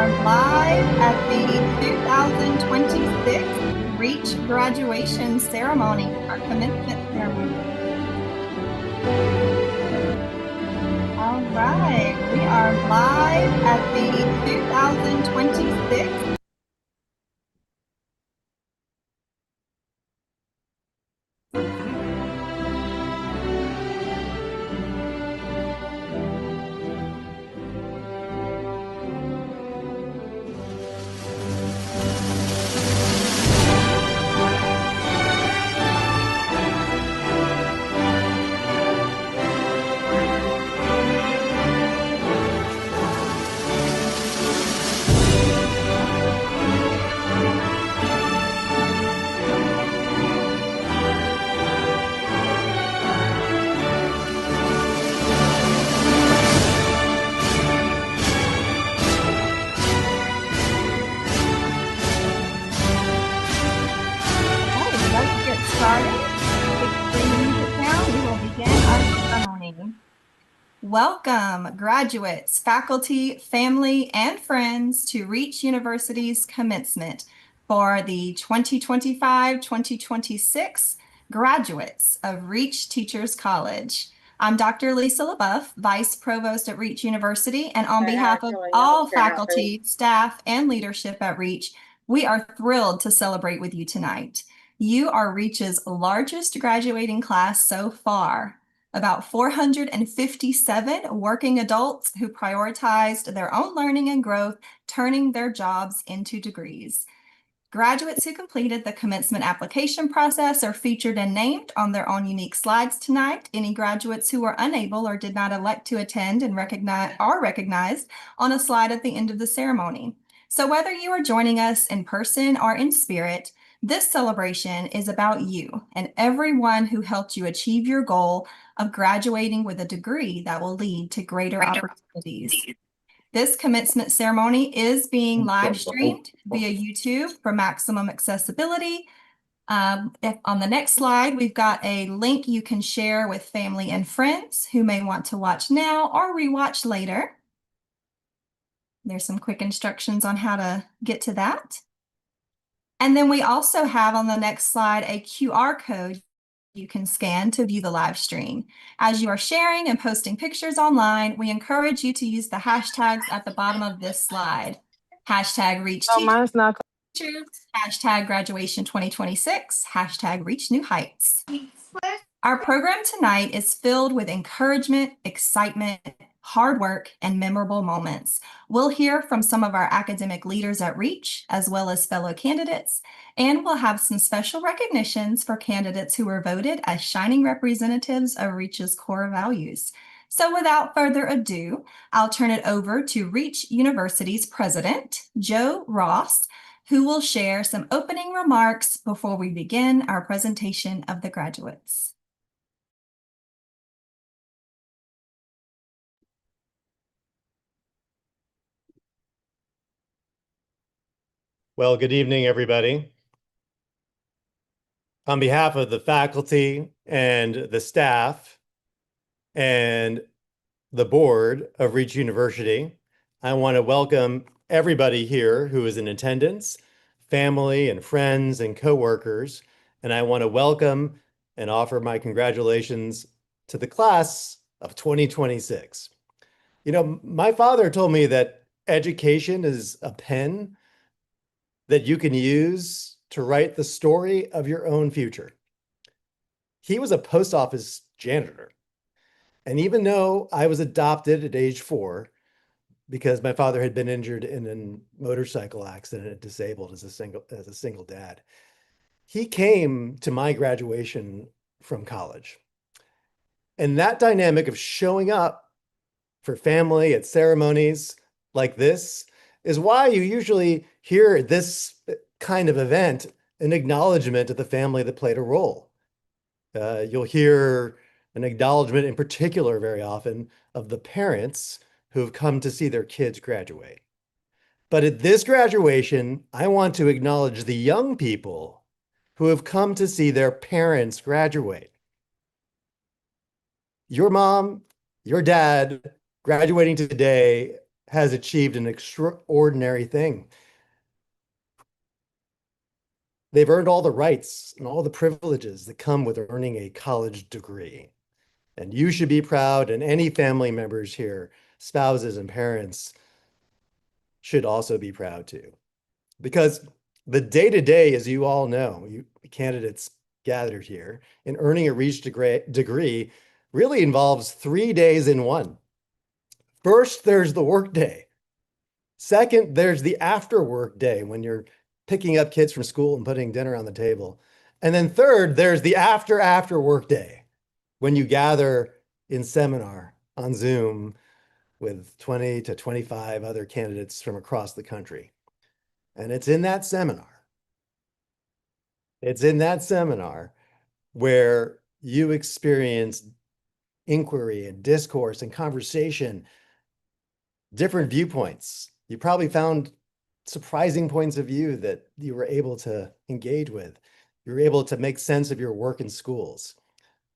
are live at the 2026 Reach graduation ceremony, our commencement ceremony. All right, we are live at the 2026 Let's get started. With the music now, we will begin our ceremony. Welcome, graduates, faculty, family, and friends to Reach University's commencement for the 2025-2026 graduates of Reach Teachers College. I'm Dr. Lisa LaBeouf, Vice Provost at Reach University, and on behalf of all faculty, staff, and leadership at Reach, we are thrilled to celebrate with you tonight. You are Reach's largest graduating class so far. About 457 working adults who prioritized their own learning and growth, turning their jobs into degrees. Graduates who completed the commencement application process are featured and named on their own unique slides tonight. Any graduates who were unable or did not elect to attend and are recognized on a slide at the end of the ceremony. So whether you are joining us in person or in spirit, this celebration is about you and everyone who helped you achieve your goal of graduating with a degree that will lead to greater opportunities. This commencement ceremony is being live streamed via YouTube for maximum accessibility. On the next slide, we've got a link you can share with family and friends who may want to watch now or rewatch later. There's some quick instructions on how to get to that. And then we also have on the next slide a QR code you can scan to view the live stream. As you are sharing and posting pictures online, we encourage you to use the hashtags at the bottom of this slide. Hashtag Reach Teachers, hashtag Graduation 2026, hashtag Reach New Heights. Our program tonight is filled with encouragement, excitement, hard work, and memorable moments. We'll hear from some of our academic leaders at Reach, as well as fellow candidates, and we'll have some special recognitions for candidates who were voted as shining representatives of Reach's core values. So without further ado, I'll turn it over to Reach University's president, Joe Ross, who will share some opening remarks before we begin our presentation of the graduates. Well, good evening, everybody. On behalf of the faculty and the staff and the board of Reach University, I want to welcome everybody here who is in attendance, family and friends and coworkers, and I want to welcome and offer my congratulations to the class of 2026. You know, my father told me that education is a pen that you can use to write the story of your own future. He was a post office janitor. And even though I was adopted at age 4, because my father had been injured in a motorcycle accident and disabled as a single dad, he came to my graduation from college. And that dynamic of showing up for family at ceremonies like this is why you usually hear at this kind of event an acknowledgement of the family that played a role. You'll hear an acknowledgement in particular very often of the parents who have come to see their kids graduate. But at this graduation, I want to acknowledge the young people who have come to see their parents graduate. Your mom, your dad graduating today has achieved an extraordinary thing. They've earned all the rights and all the privileges that come with earning a college degree. And you should be proud, and any family members here, spouses and parents, should also be proud too. Because the day-to-day, as you all know, you candidates gathered here, in earning a Reach degree really involves 3 days in one. First, there's the work day. Second, there's the after work day when you're picking up kids from school and putting dinner on the table. And then third, there's the after work day when you gather in seminar on Zoom with 20 to 25 other candidates from across the country. And it's in that seminar where you experience inquiry and discourse and conversation, different viewpoints. You probably found surprising points of view that you were able to engage with. You were able to make sense of your work in schools.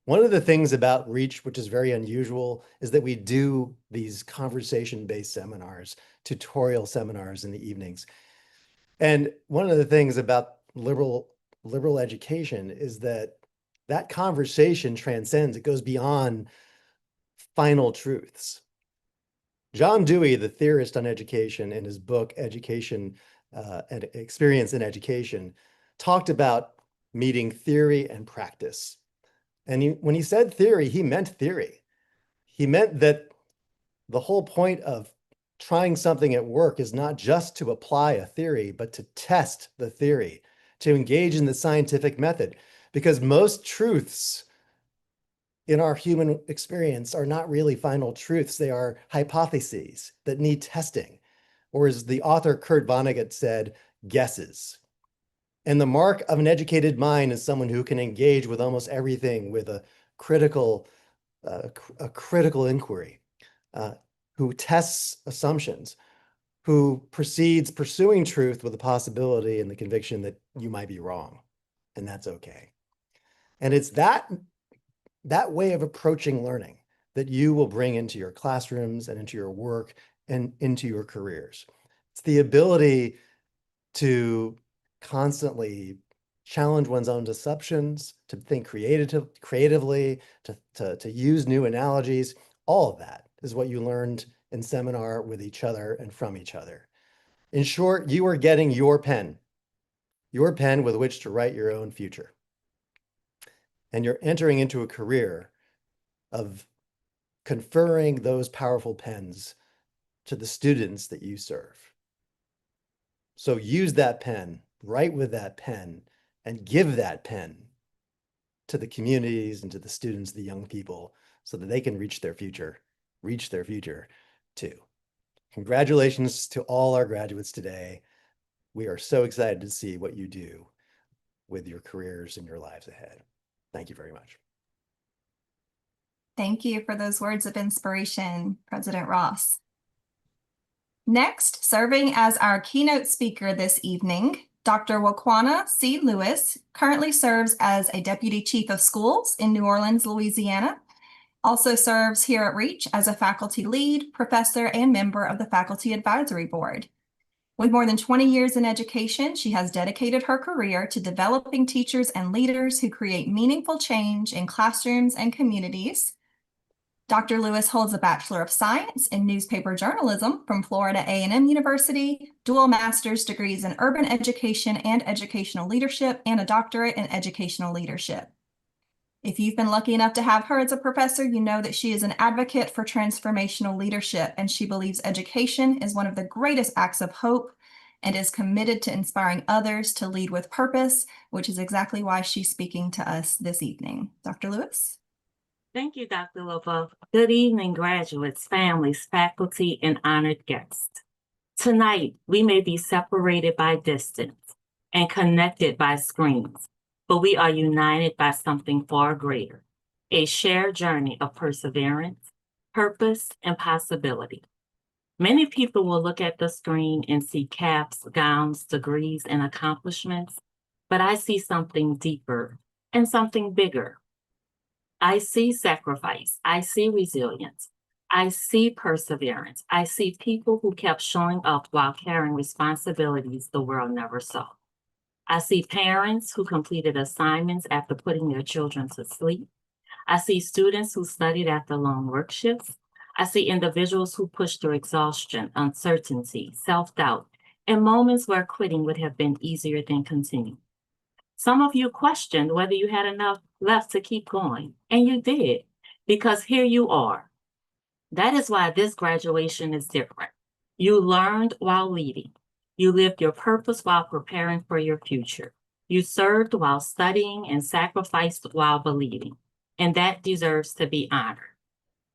One of the things about Reach, which is very unusual, is that we do these conversation-based seminars, tutorial seminars in the evenings. And one of the things about liberal education is that that conversation transcends, it goes beyond final truths. John Dewey, the theorist on education, in his book, Education and Experience in Education, talked about meeting theory and practice. And when he said theory, he meant theory. He meant that the whole point of trying something at work is not just to apply a theory, but to test the theory, to engage in the scientific method. Because most truths in our human experience are not really final truths. They are hypotheses that need testing. Or as the author Kurt Vonnegut said, guesses. And the mark of an educated mind is someone who can engage with almost everything with a critical inquiry, who tests assumptions, who proceeds pursuing truth with the possibility and the conviction that you might be wrong, and that's okay. And it's that way of approaching learning that you will bring into your classrooms and into your work and into your careers. It's the ability to constantly challenge one's own assumptions, to think creatively, to use new analogies. All of that is what you learned in seminar with each other and from each other. In short, you are getting your pen with which to write your own future. And you're entering into a career of conferring those powerful pens to the students that you serve. So use that pen, write with that pen, and give that pen to the communities and to the students, the young people, so that they can reach their future too. Congratulations to all our graduates today. We are so excited to see what you do with your careers and your lives ahead. Thank you very much. Thank you for those words of inspiration, President Ross. Next, serving as our keynote speaker this evening, Dr. Wakwana C. Lewis currently serves as a Deputy Chief of Schools in New Orleans, Louisiana. Also serves here at Reach as a faculty lead, professor, and member of the Faculty Advisory Board. With more than 20 years in education, she has dedicated her career to developing teachers and leaders who create meaningful change in classrooms and communities. Dr. Lewis holds a Bachelor of Science in Newspaper Journalism from Florida A&M University, dual master's degrees in Urban Education and Educational Leadership, and a doctorate in Educational Leadership. If you've been lucky enough to have her as a professor, you know that she is an advocate for transformational leadership, and she believes education is one of the greatest acts of hope and is committed to inspiring others to lead with purpose, which is exactly why she's speaking to us this evening. Dr. Lewis? Thank you, Dr. LaBeouf. Good evening, graduates, families, faculty, and honored guests. Tonight, we may be separated by distance and connected by screens, but we are united by something far greater, a shared journey of perseverance, purpose, and possibility. Many people will look at the screen and see caps, gowns, degrees, and accomplishments, but I see something deeper and something bigger. I see sacrifice, I see resilience, I see perseverance. I see people who kept showing up while carrying responsibilities the world never saw. I see parents who completed assignments after putting their children to sleep. I see students who studied after long work shifts. I see individuals who pushed through exhaustion, uncertainty, self-doubt, and moments where quitting would have been easier than continuing. Some of you questioned whether you had enough left to keep going, and you did, because here you are. That is why this graduation is different. You learned while leading. You lived your purpose while preparing for your future. You served while studying and sacrificed while believing, and that deserves to be honored.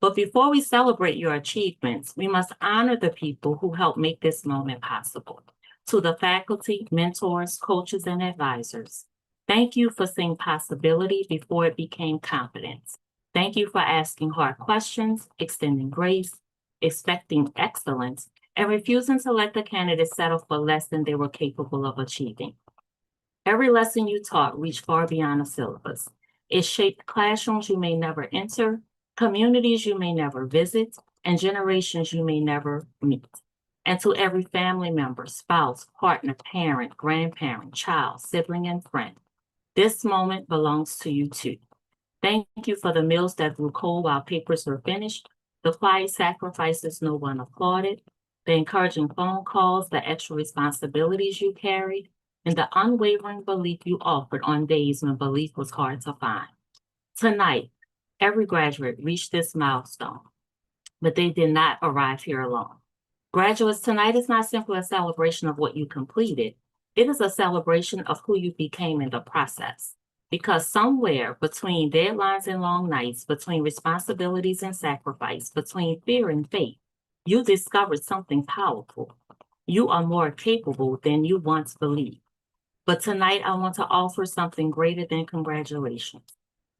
But before we celebrate your achievements, we must honor the people who helped make this moment possible. To the faculty, mentors, coaches, and advisors, thank you for seeing possibility before it became competence. Thank you for asking hard questions, extending grace, expecting excellence, and refusing to let the candidates settle for less than they were capable of achieving. Every lesson you taught reached far beyond the syllabus. It shaped classrooms you may never enter, communities you may never visit, and generations you may never meet. And to every family member, spouse, partner, parent, grandparent, child, sibling, and friend, this moment belongs to you too. Thank you for the meals that grew cold while papers were finished, the quiet sacrifices no one applauded, the encouraging phone calls, the extra responsibilities you carried, and the unwavering belief you offered on days when belief was hard to find. Tonight, every graduate reached this milestone, but they did not arrive here alone. Graduates, tonight is not simply a celebration of what you completed. It is a celebration of who you became in the process. Because somewhere between deadlines and long nights, between responsibilities and sacrifice, between fear and faith, you discovered something powerful. You are more capable than you once believed. But tonight, I want to offer something greater than congratulations.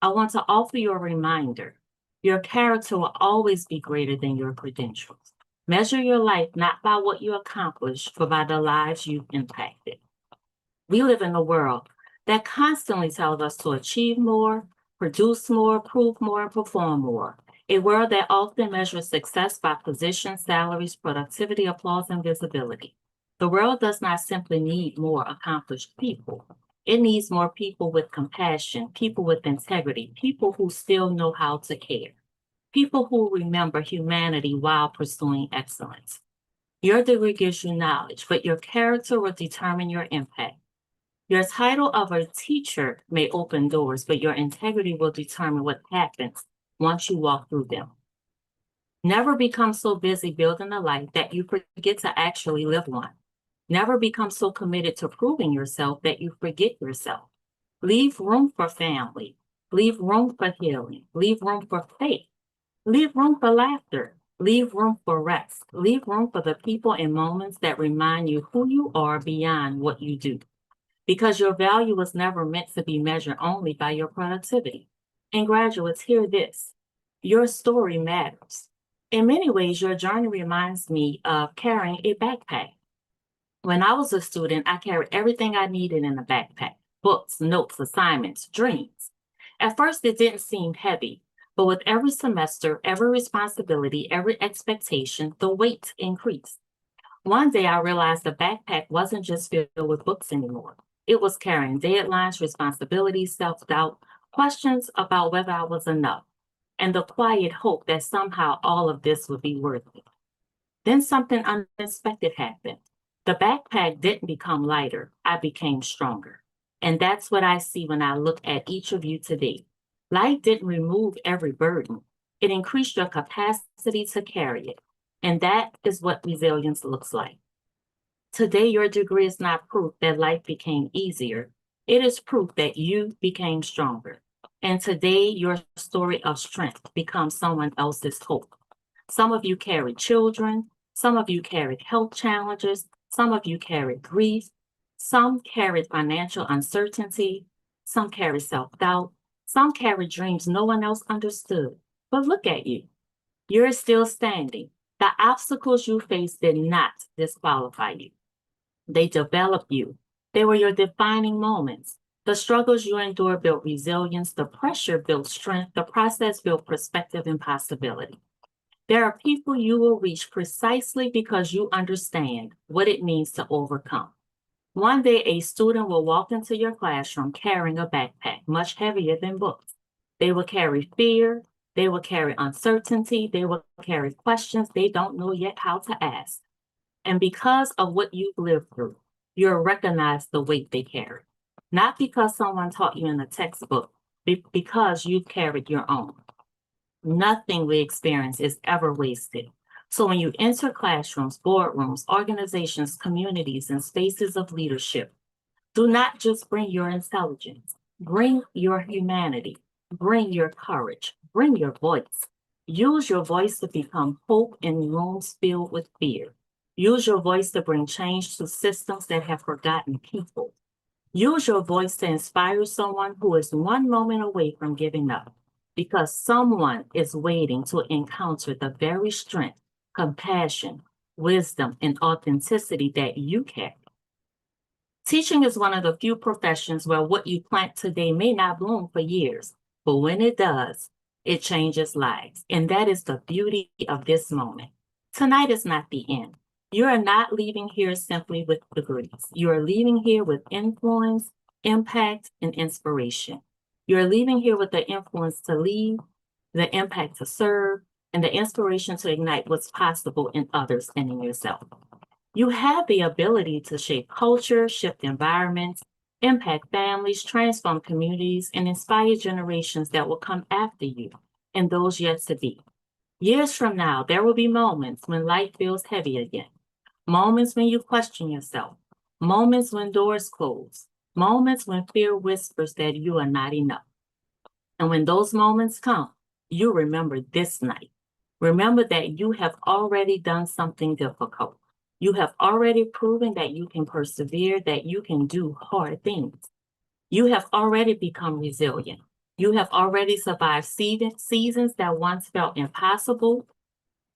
I want to offer you a reminder. Your character will always be greater than your credentials. Measure your life not by what you accomplished, but by the lives you've impacted. We live in a world that constantly tells us to achieve more, produce more, prove more, and perform more. A world that often measures success by position, salaries, productivity, applause, and visibility. The world does not simply need more accomplished people. It needs more people with compassion, people with integrity, people who still know how to care, people who remember humanity while pursuing excellence. Your degree gives you knowledge, but your character will determine your impact. Your title of a teacher may open doors, but your integrity will determine what happens once you walk through them. Never become so busy building a life that you forget to actually live one. Never become so committed to proving yourself that you forget yourself. Leave room for family. Leave room for healing. Leave room for faith. Leave room for laughter. Leave room for rest. Leave room for the people and moments that remind you who you are beyond what you do. Because your value was never meant to be measured only by your productivity. And graduates, hear this. Your story matters. In many ways, your journey reminds me of carrying a backpack. When I was a student, I carried everything I needed in a backpack: books, notes, assignments, dreams. At first, it didn't seem heavy, but with every semester, every responsibility, every expectation, the weight increased. One day, I realized the backpack wasn't just filled with books anymore. It was carrying deadlines, responsibilities, self-doubt, questions about whether I was enough, and the quiet hope that somehow all of this would be worth it. Then something unexpected happened. The backpack didn't become lighter, I became stronger. And that's what I see when I look at each of you today. Life didn't remove every burden. It increased your capacity to carry it. And that is what resilience looks like. Today, your degree is not proof that life became easier. It is proof that you became stronger. And today, your story of strength becomes someone else's hope. Some of you carried children. Some of you carried health challenges. Some of you carried grief. Some carried financial uncertainty. Some carried self-doubt. Some carried dreams no one else understood. But look at you. You're still standing. The obstacles you faced did not disqualify you. They developed you. They were your defining moments. The struggles you endured built resilience. The pressure built strength. The process built perspective and possibility. There are people you will reach precisely because you understand what it means to overcome. One day, a student will walk into your classroom carrying a backpack much heavier than books. They will carry fear, they will carry uncertainty, they will carry questions they don't know yet how to ask. And because of what you've lived through, you'll recognize the weight they carry. Not because someone taught you in a textbook, because you've carried your own. Nothing we experience is ever wasted. So when you enter classrooms, boardrooms, organizations, communities, and spaces of leadership, do not just bring your intelligence, bring your humanity, bring your courage, bring your voice. Use your voice to become hope in rooms filled with fear. Use your voice to bring change to systems that have forgotten people. Use your voice to inspire someone who is one moment away from giving up, because someone is waiting to encounter the very strength, compassion, wisdom, and authenticity that you carry. Teaching is one of the few professions where what you plant today may not bloom for years, but when it does, it changes lives. And that is the beauty of this moment. Tonight is not the end. You are not leaving here simply with degrees. You are leaving here with influence, impact, and inspiration. You are leaving here with the influence to lead, the impact to serve, and the inspiration to ignite what's possible in others and in yourself. You have the ability to shape culture, shift environments, impact families, transform communities, and inspire generations that will come after you and those yet to be. Years from now, there will be moments when life feels heavy again, moments when you question yourself, moments when doors close, moments when fear whispers that you are not enough. And when those moments come, you remember this night. Remember that you have already done something difficult. You have already proven that you can persevere, that you can do hard things. You have already become resilient. You have already survived seasons that once felt impossible.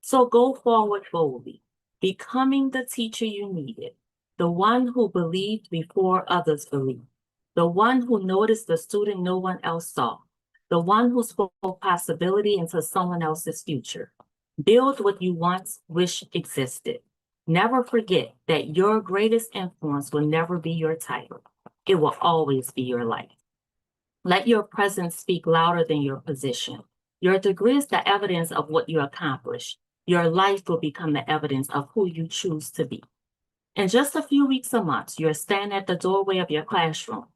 So go forward boldly, becoming the teacher you needed, the one who believed before others believed, the one who noticed the student no one else saw, the one who spoke possibility into someone else's future. Build what you once wished existed. Never forget that your greatest influence will never be your title. It will always be your life. Let your presence speak louder than your position. Your degree is the evidence of what you accomplished. Your life will become the evidence of who you choose to be. In just a few weeks or months, you're standing at the doorway of your classroom.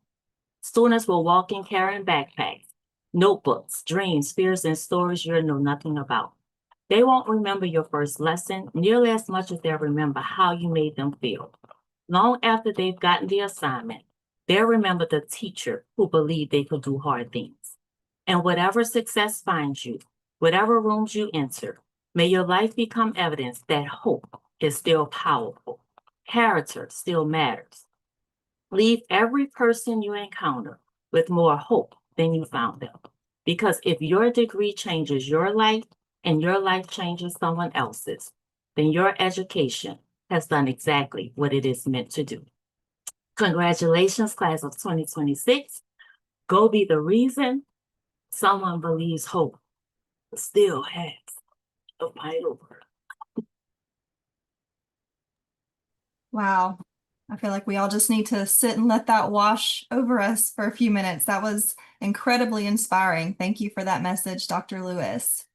Students will walk in carrying backpacks, notebooks, dreams, fears, and stories you know nothing about. They won't remember your first lesson nearly as much as they'll remember how you made them feel. Long after they've gotten the assignment, they'll remember the teacher who believed they could do hard things. And whatever success finds you, whatever rooms you enter, may your life become evidence that hope is still powerful. Character still matters. Leave every person you encounter with more hope than you found them. Because if your degree changes your life and your life changes someone else's, then your education has done exactly what it is meant to do. Congratulations, class of 2026. Go be the reason someone believes hope still has a vital word. Wow. I feel like we all just need to sit and let that wash over us for a few minutes. That was incredibly inspiring. Thank you for that message, Dr. Lewis.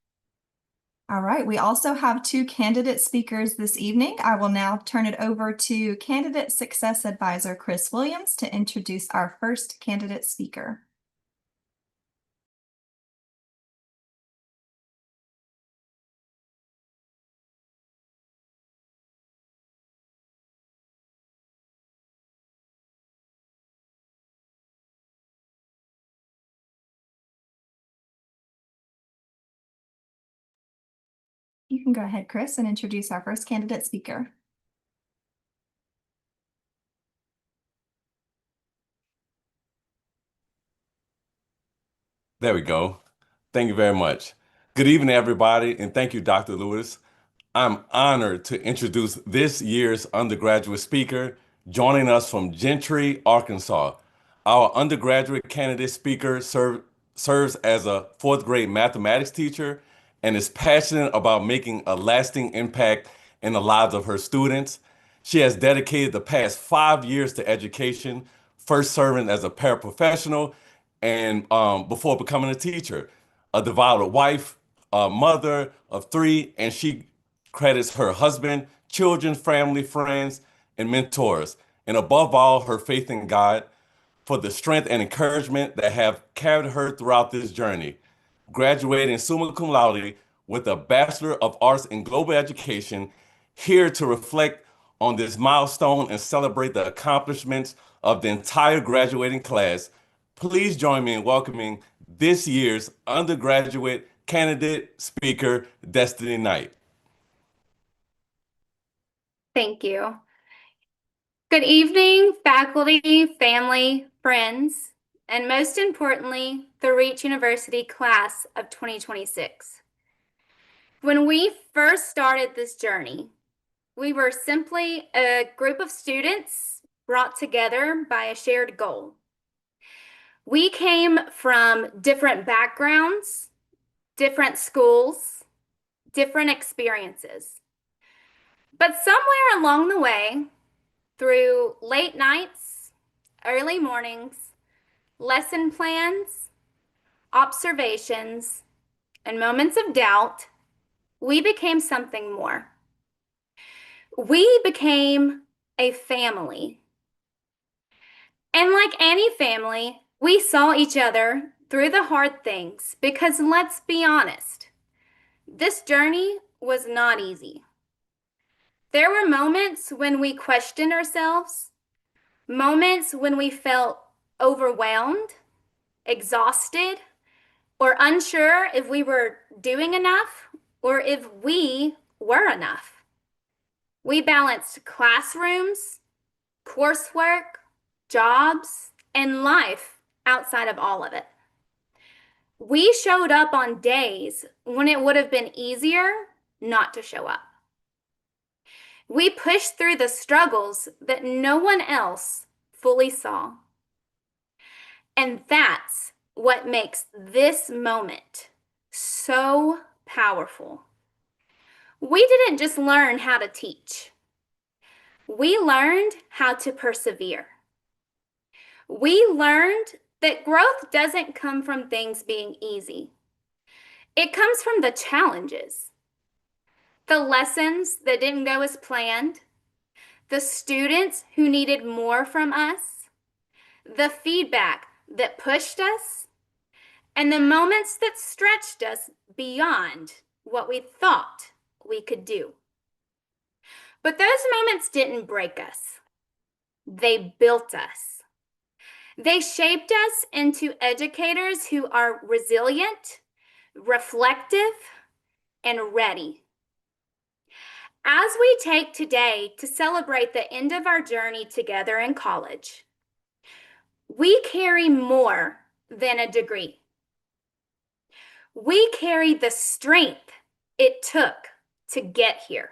All right, we also have two candidate speakers this evening. I will now turn it over to Candidate Success Advisor Chris Williams to introduce our first candidate speaker. You can go ahead, Chris, and introduce our first candidate speaker. There we go. Thank you very much. Good evening, everybody, and thank you, Dr. Lewis. I'm honored to introduce this year's undergraduate speaker, joining us from Gentry, Arkansas. Our undergraduate candidate speaker serves as a fourth grade mathematics teacher and is passionate about making a lasting impact in the lives of her students. She has dedicated the past 5 years to education, first serving as a paraprofessional and before becoming a teacher, a devoted wife, a mother of three, and she credits her husband, children, family, friends, and mentors, and above all, her faith in God for the strength and encouragement that have carried her throughout this journey. Graduating summa cum laude with a Bachelor of Arts in Global Education, here to reflect on this milestone and celebrate the accomplishments of the entire graduating class. Please join me in welcoming this year's undergraduate candidate speaker, Destiny Knight. Thank you. Good evening, faculty, family, friends, and most importantly, the Reach University class of 2026. When we first started this journey, we were simply a group of students brought together by a shared goal. We came from different backgrounds, different schools, different experiences. But somewhere along the way, through late nights, early mornings, lesson plans, observations, and moments of doubt, we became something more. We became a family. And like any family, we saw each other through the hard things because let's be honest, this journey was not easy. There were moments when we questioned ourselves, moments when we felt overwhelmed, exhausted, or unsure if we were doing enough or if we were enough. We balanced classrooms, coursework, jobs, and life outside of all of it. We showed up on days when it would have been easier not to show up. We pushed through the struggles that no one else fully saw. And that's what makes this moment so powerful. We didn't just learn how to teach. We learned how to persevere. We learned that growth doesn't come from things being easy. It comes from the challenges, the lessons that didn't go as planned, the students who needed more from us, the feedback that pushed us, and the moments that stretched us beyond what we thought we could do. But those moments didn't break us. They built us. They shaped us into educators who are resilient, reflective, and ready. As we take today to celebrate the end of our journey together in college, we carry more than a degree. We carry the strength it took to get here.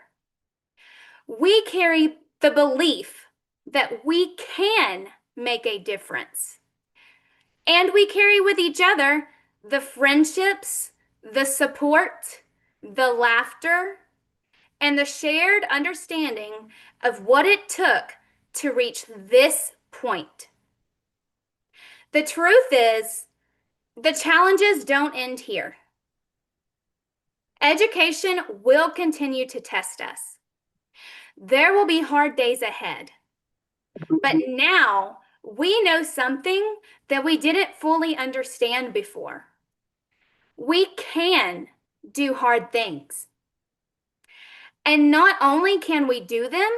We carry the belief that we can make a difference. And we carry with each other the friendships, the support, the laughter, and the shared understanding of what it took to reach this point. The truth is, the challenges don't end here. Education will continue to test us. There will be hard days ahead. But now we know something that we didn't fully understand before. We can do hard things. And not only can we do them,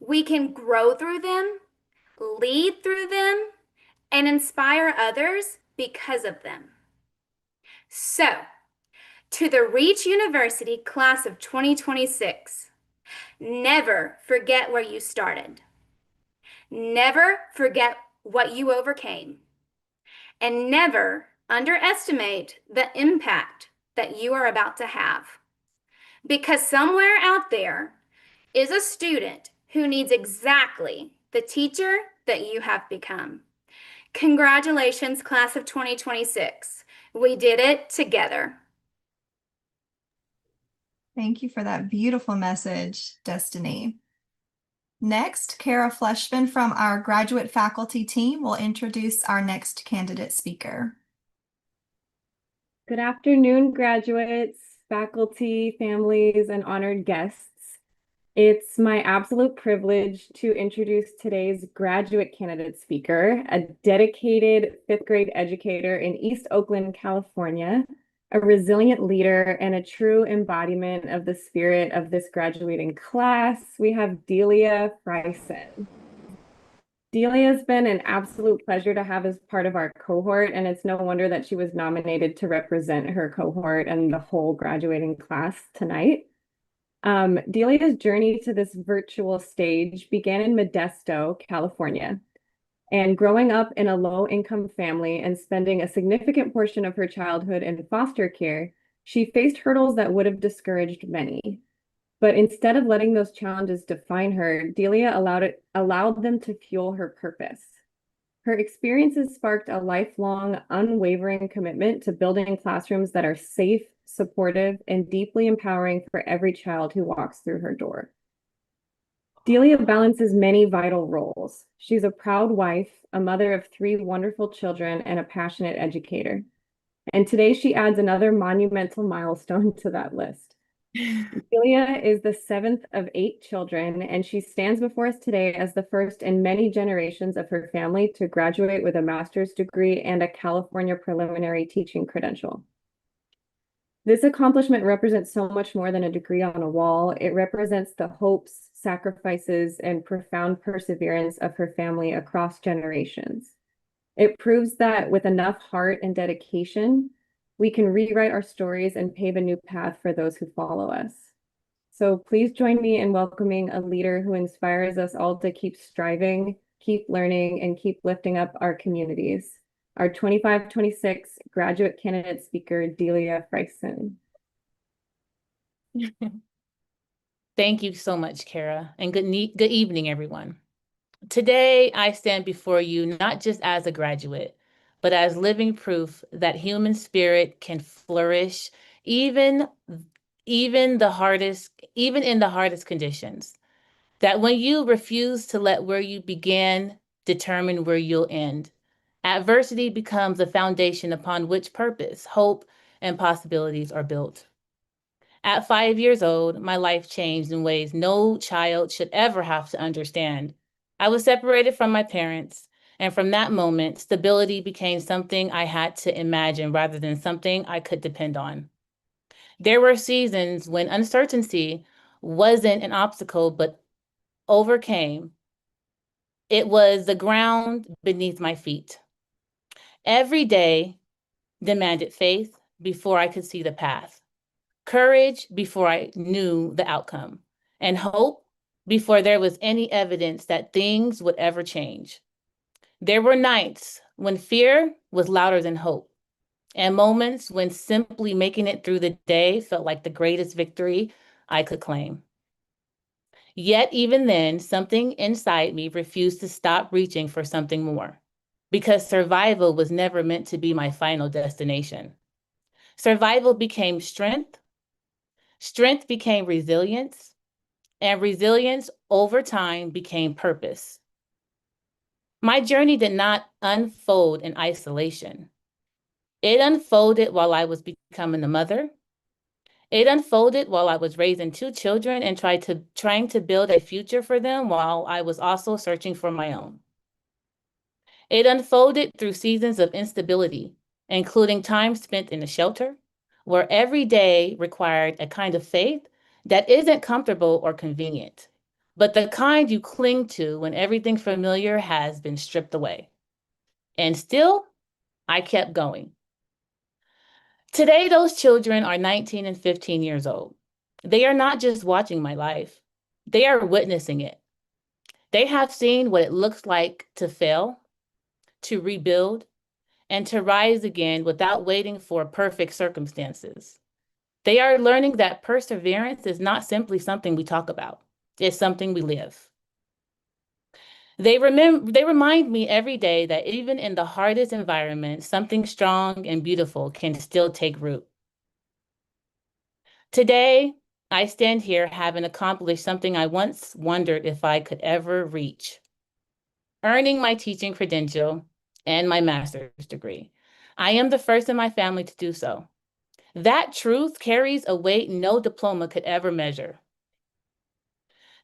we can grow through them, lead through them, and inspire others because of them. So, to the Reach University class of 2026, never forget where you started. Never forget what you overcame. And never underestimate the impact that you are about to have. Because somewhere out there is a student who needs exactly the teacher that you have become. Congratulations, class of 2026. We did it together. Thank you for that beautiful message, Destiny. Next, Kara Fleshman from our graduate faculty team will introduce our next candidate speaker. Good afternoon, graduates, faculty, families, and honored guests. It's my absolute privilege to introduce today's graduate candidate speaker, a dedicated fifth grade educator in East Oakland, California, a resilient leader, and a true embodiment of the spirit of this graduating class. We have Delia Fryson. Delia has been an absolute pleasure to have as part of our cohort, and it's no wonder that she was nominated to represent her cohort and the whole graduating class tonight. Delia's journey to this virtual stage began in Modesto, California. And growing up in a low-income family and spending a significant portion of her childhood in foster care, she faced hurdles that would have discouraged many. But instead of letting those challenges define her, Delia allowed them to fuel her purpose. Her experiences sparked a lifelong, unwavering commitment to building classrooms that are safe, supportive, and deeply empowering for every child who walks through her door. Delia balances many vital roles. She's a proud wife, a mother of 3 wonderful children, and a passionate educator. And today she adds another monumental milestone to that list. Delia is the 7th of 8 children, and she stands before us today as the first in many generations of her family to graduate with a master's degree and a California preliminary teaching credential. This accomplishment represents so much more than a degree on a wall. It represents the hopes, sacrifices, and profound perseverance of her family across generations. It proves that with enough heart and dedication, we can rewrite our stories and pave a new path for those who follow us. So please join me in welcoming a leader who inspires us all to keep striving, keep learning, and keep lifting up our communities. Our 25-26 graduate candidate speaker, Delia Fryson. Thank you so much, Kara, and good evening, everyone. Today, I stand before you not just as a graduate, but as living proof that human spirit can flourish even in the hardest conditions. That when you refuse to let where you began determine where you'll end, adversity becomes a foundation upon which purpose, hope, and possibilities are built. At 5 years old, my life changed in ways no child should ever have to understand. I was separated from my parents, and from that moment, stability became something I had to imagine rather than something I could depend on. There were seasons when uncertainty wasn't an obstacle, but overcame. It was the ground beneath my feet. Every day demanded faith before I could see the path, courage before I knew the outcome, and hope before there was any evidence that things would ever change. There were nights when fear was louder than hope, and moments when simply making it through the day felt like the greatest victory I could claim. Yet even then, something inside me refused to stop reaching for something more, because survival was never meant to be my final destination. Survival became strength, strength became resilience, and resilience over time became purpose. My journey did not unfold in isolation. It unfolded while I was becoming a mother. It unfolded while I was raising 2 children and trying to build a future for them while I was also searching for my own. It unfolded through seasons of instability, including time spent in a shelter, where every day required a kind of faith that isn't comfortable or convenient, but the kind you cling to when everything familiar has been stripped away. And still, I kept going. Today, those children are 19 and 15 years old. They are not just watching my life, they are witnessing it. They have seen what it looks like to fail, to rebuild, and to rise again without waiting for perfect circumstances. They are learning that perseverance is not simply something we talk about, it's something we live. They remind me every day that even in the hardest environment, something strong and beautiful can still take root. Today, I stand here having accomplished something I once wondered if I could ever reach, earning my teaching credential and my master's degree. I am the first in my family to do so. That truth carries a weight no diploma could ever measure.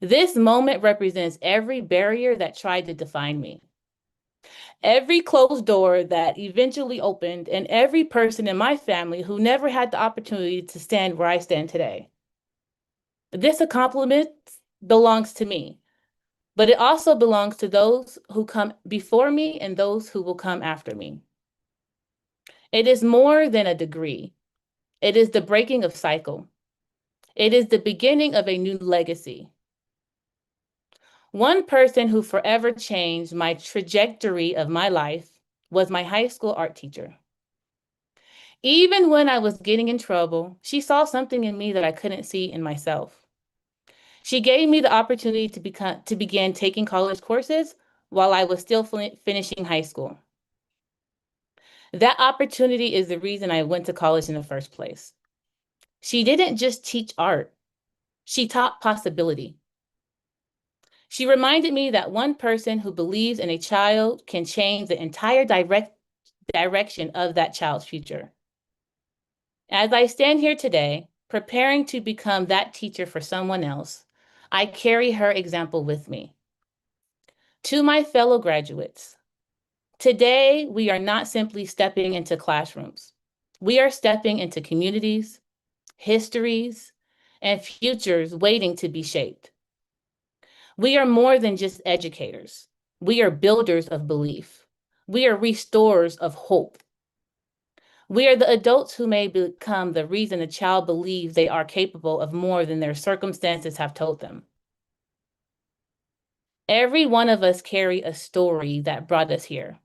This moment represents every barrier that tried to define me, every closed door that eventually opened, and every person in my family who never had the opportunity to stand where I stand today. This accomplishment belongs to me, but it also belongs to those who come before me and those who will come after me. It is more than a degree. It is the breaking of cycle. It is the beginning of a new legacy. One person who forever changed my trajectory of my life was my high school art teacher. Even when I was getting in trouble, she saw something in me that I couldn't see in myself. She gave me the opportunity to begin taking college courses while I was still finishing high school. That opportunity is the reason I went to college in the first place. She didn't just teach art, she taught possibility. She reminded me that one person who believes in a child can change the entire direction of that child's future. As I stand here today, preparing to become that teacher for someone else, I carry her example with me. To my fellow graduates, today we are not simply stepping into classrooms. We are stepping into communities, histories, and futures waiting to be shaped. We are more than just educators. We are builders of belief. We are restorers of hope. We are the adults who may become the reason a child believes they are capable of more than their circumstances have told them. Every one of us carry a story that brought us here.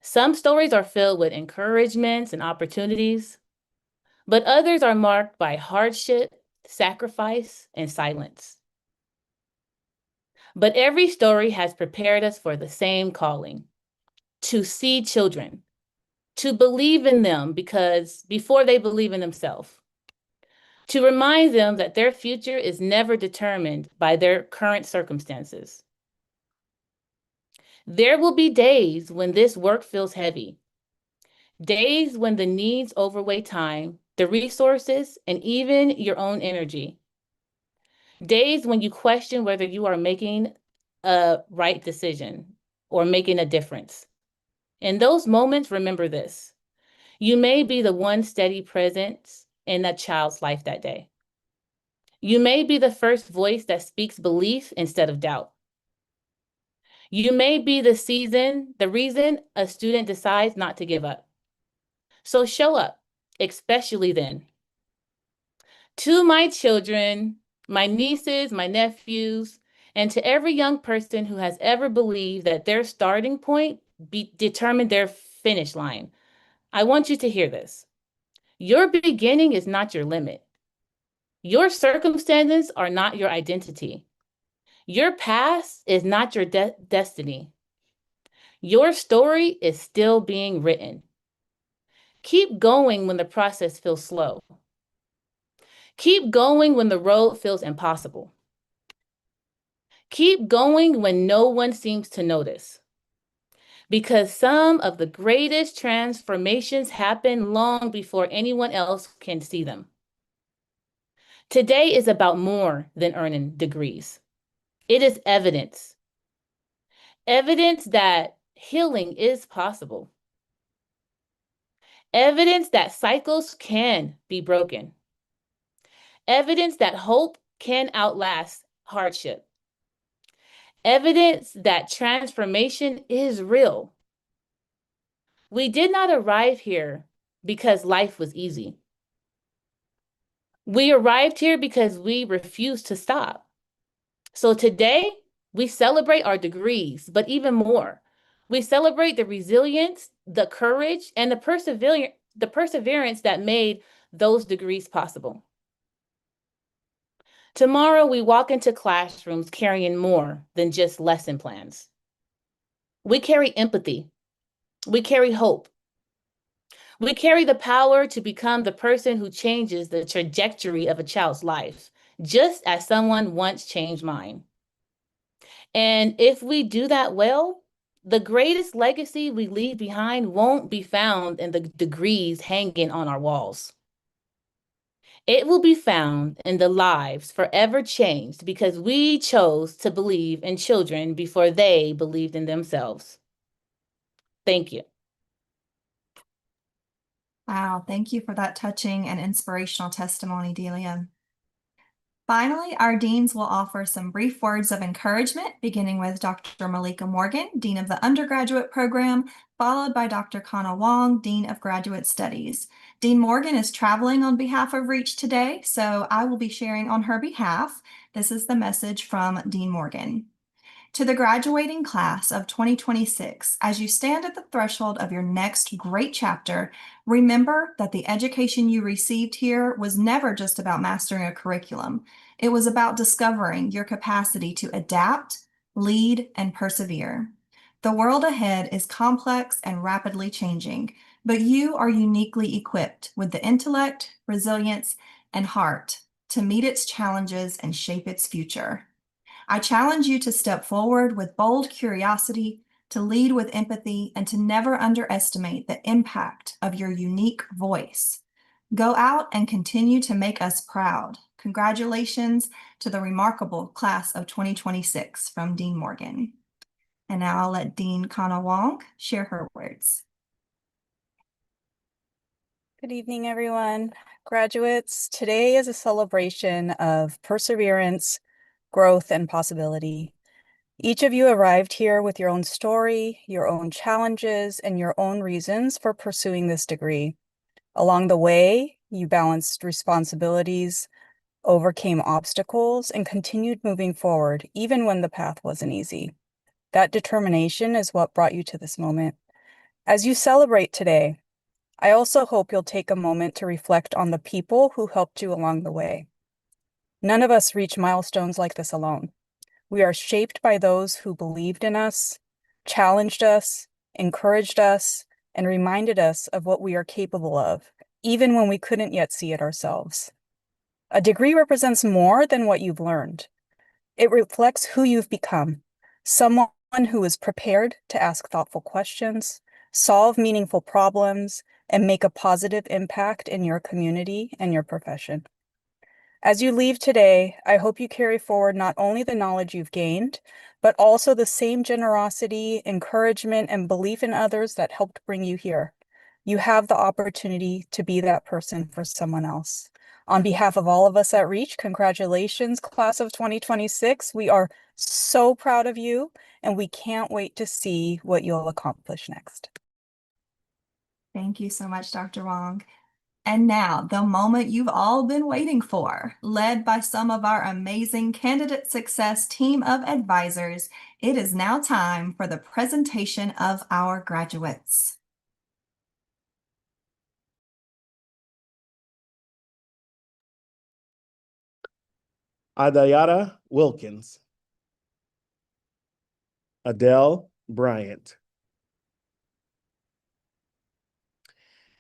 Some stories are filled with encouragements and opportunities, but others are marked by hardship, sacrifice, and silence. But every story has prepared us for the same calling: to see children, to believe in them before they believe in themselves, to remind them that their future is never determined by their current circumstances. There will be days when this work feels heavy, days when the needs overweigh time, the resources, and even your own energy. Days when you question whether you are making a right decision or making a difference. In those moments, remember this: you may be the one steady presence in that child's life that day. You may be the first voice that speaks belief instead of doubt. You may be the reason a student decides not to give up. So show up, especially then. To my children, my nieces, my nephews, and to every young person who has ever believed that their starting point determined their finish line, I want you to hear this. Your beginning is not your limit. Your circumstances are not your identity. Your past is not your destiny. Your story is still being written. Keep going when the process feels slow. Keep going when the road feels impossible. Keep going when no one seems to notice. Because some of the greatest transformations happen long before anyone else can see them. Today is about more than earning degrees. It is evidence. Evidence that healing is possible. Evidence that cycles can be broken. Evidence that hope can outlast hardship. Evidence that transformation is real. We did not arrive here because life was easy. We arrived here because we refused to stop. So today, we celebrate our degrees, but even more, we celebrate the resilience, the courage, and the perseverance that made those degrees possible. Tomorrow, we walk into classrooms carrying more than just lesson plans. We carry empathy. We carry hope. We carry the power to become the person who changes the trajectory of a child's life, just as someone once changed mine. And if we do that well, the greatest legacy we leave behind won't be found in the degrees hanging on our walls. It will be found in the lives forever changed because we chose to believe in children before they believed in themselves. Thank you. Wow, thank you for that touching and inspirational testimony, Delia. Finally, our deans will offer some brief words of encouragement, beginning with Dr. Malika Morgan, Dean of the Undergraduate Program, followed by Dr. Kana Wong, Dean of Graduate Studies. Dean Morgan is traveling on behalf of REACH today, so I will be sharing on her behalf. This is the message from Dean Morgan. To the graduating class of 2026, as you stand at the threshold of your next great chapter, remember that the education you received here was never just about mastering a curriculum. It was about discovering your capacity to adapt, lead, and persevere. The world ahead is complex and rapidly changing, but you are uniquely equipped with the intellect, resilience, and heart to meet its challenges and shape its future. I challenge you to step forward with bold curiosity, to lead with empathy, and to never underestimate the impact of your unique voice. Go out and continue to make us proud. Congratulations to the remarkable class of 2026 from Dean Morgan. And now I'll let Dean Kana Wong share her words. Good evening, everyone. Graduates, today is a celebration of perseverance, growth, and possibility. Each of you arrived here with your own story, your own challenges, and your own reasons for pursuing this degree. Along the way, you balanced responsibilities, overcame obstacles, and continued moving forward, even when the path wasn't easy. That determination is what brought you to this moment. As you celebrate today, I also hope you'll take a moment to reflect on the people who helped you along the way. None of us reach milestones like this alone. We are shaped by those who believed in us, challenged us, encouraged us, and reminded us of what we are capable of, even when we couldn't yet see it ourselves. A degree represents more than what you've learned. It reflects who you've become, someone who is prepared to ask thoughtful questions, solve meaningful problems, and make a positive impact in your community and your profession. As you leave today, I hope you carry forward not only the knowledge you've gained, but also the same generosity, encouragement, and belief in others that helped bring you here. You have the opportunity to be that person for someone else. On behalf of all of us at REACH, congratulations, class of 2026. We are so proud of you, and we can't wait to see what you'll accomplish next. Thank you so much, Dr. Wong. And now, the moment you've all been waiting for, led by some of our amazing candidate success team of advisors, it is now time for the presentation of our graduates. Adayara Wilkins, Adele Bryant,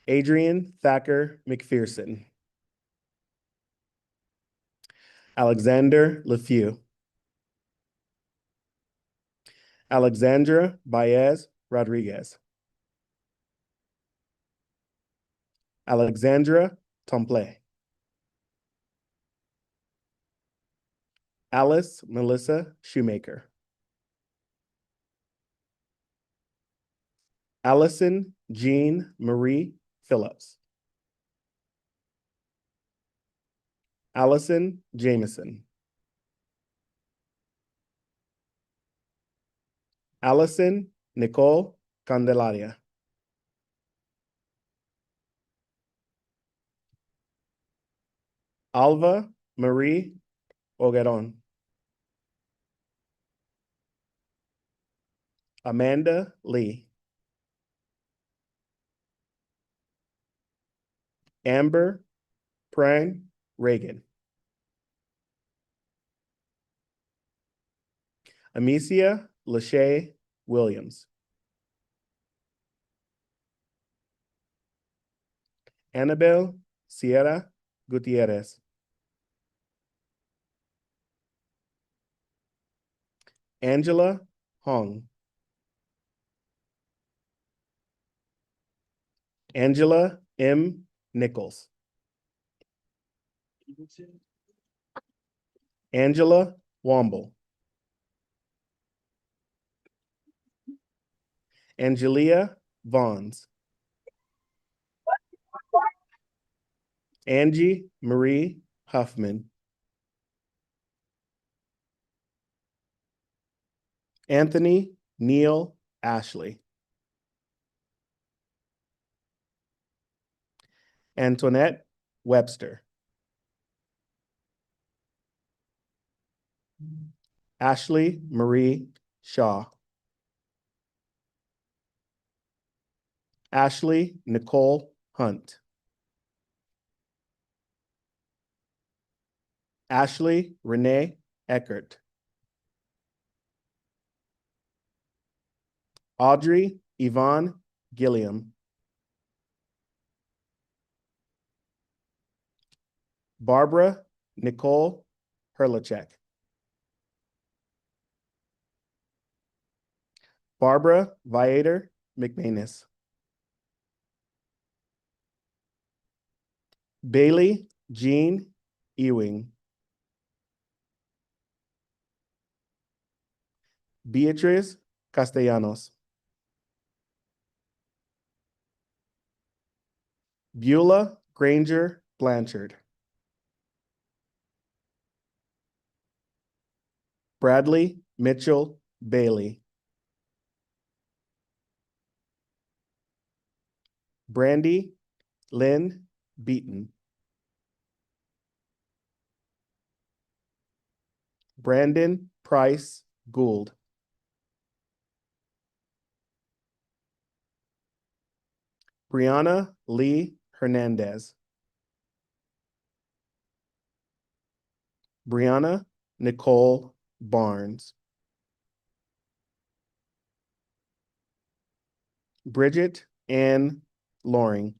Adrian Thacker McPherson, Alexander LeFew, Alexandra Baez Rodriguez, Alexandra Temple, Alice Melissa Shoemaker, Allison Jean Marie Phillips, Allison Jameson, Allison Nicole Candelaria, Alva Marie Ogeron, Amanda Lee, Amber Prime Reagan, Amicia Lachey Williams, Annabelle Sierra Gutierrez, Angela Hong. Angela M. Nichols. Angela Womble. Angelia Vons. Angie Marie Huffman. Anthony Neil Ashley. Antoinette Webster. Ashley Marie Shaw. Ashley Nicole Hunt. Ashley Renee Eckert. Audrey Yvonne Gilliam. Barbara Nicole Herlachek. Barbara Viator McManus. Bailey Jean Ewing. Beatriz Castellanos. Beulah Granger Blanchard. Bradley Mitchell Bailey. Brandy Lynn Beaton. Brandon Price Gould. Brianna Lee Hernandez. Brianna Nicole Barnes. Bridget Ann Loring.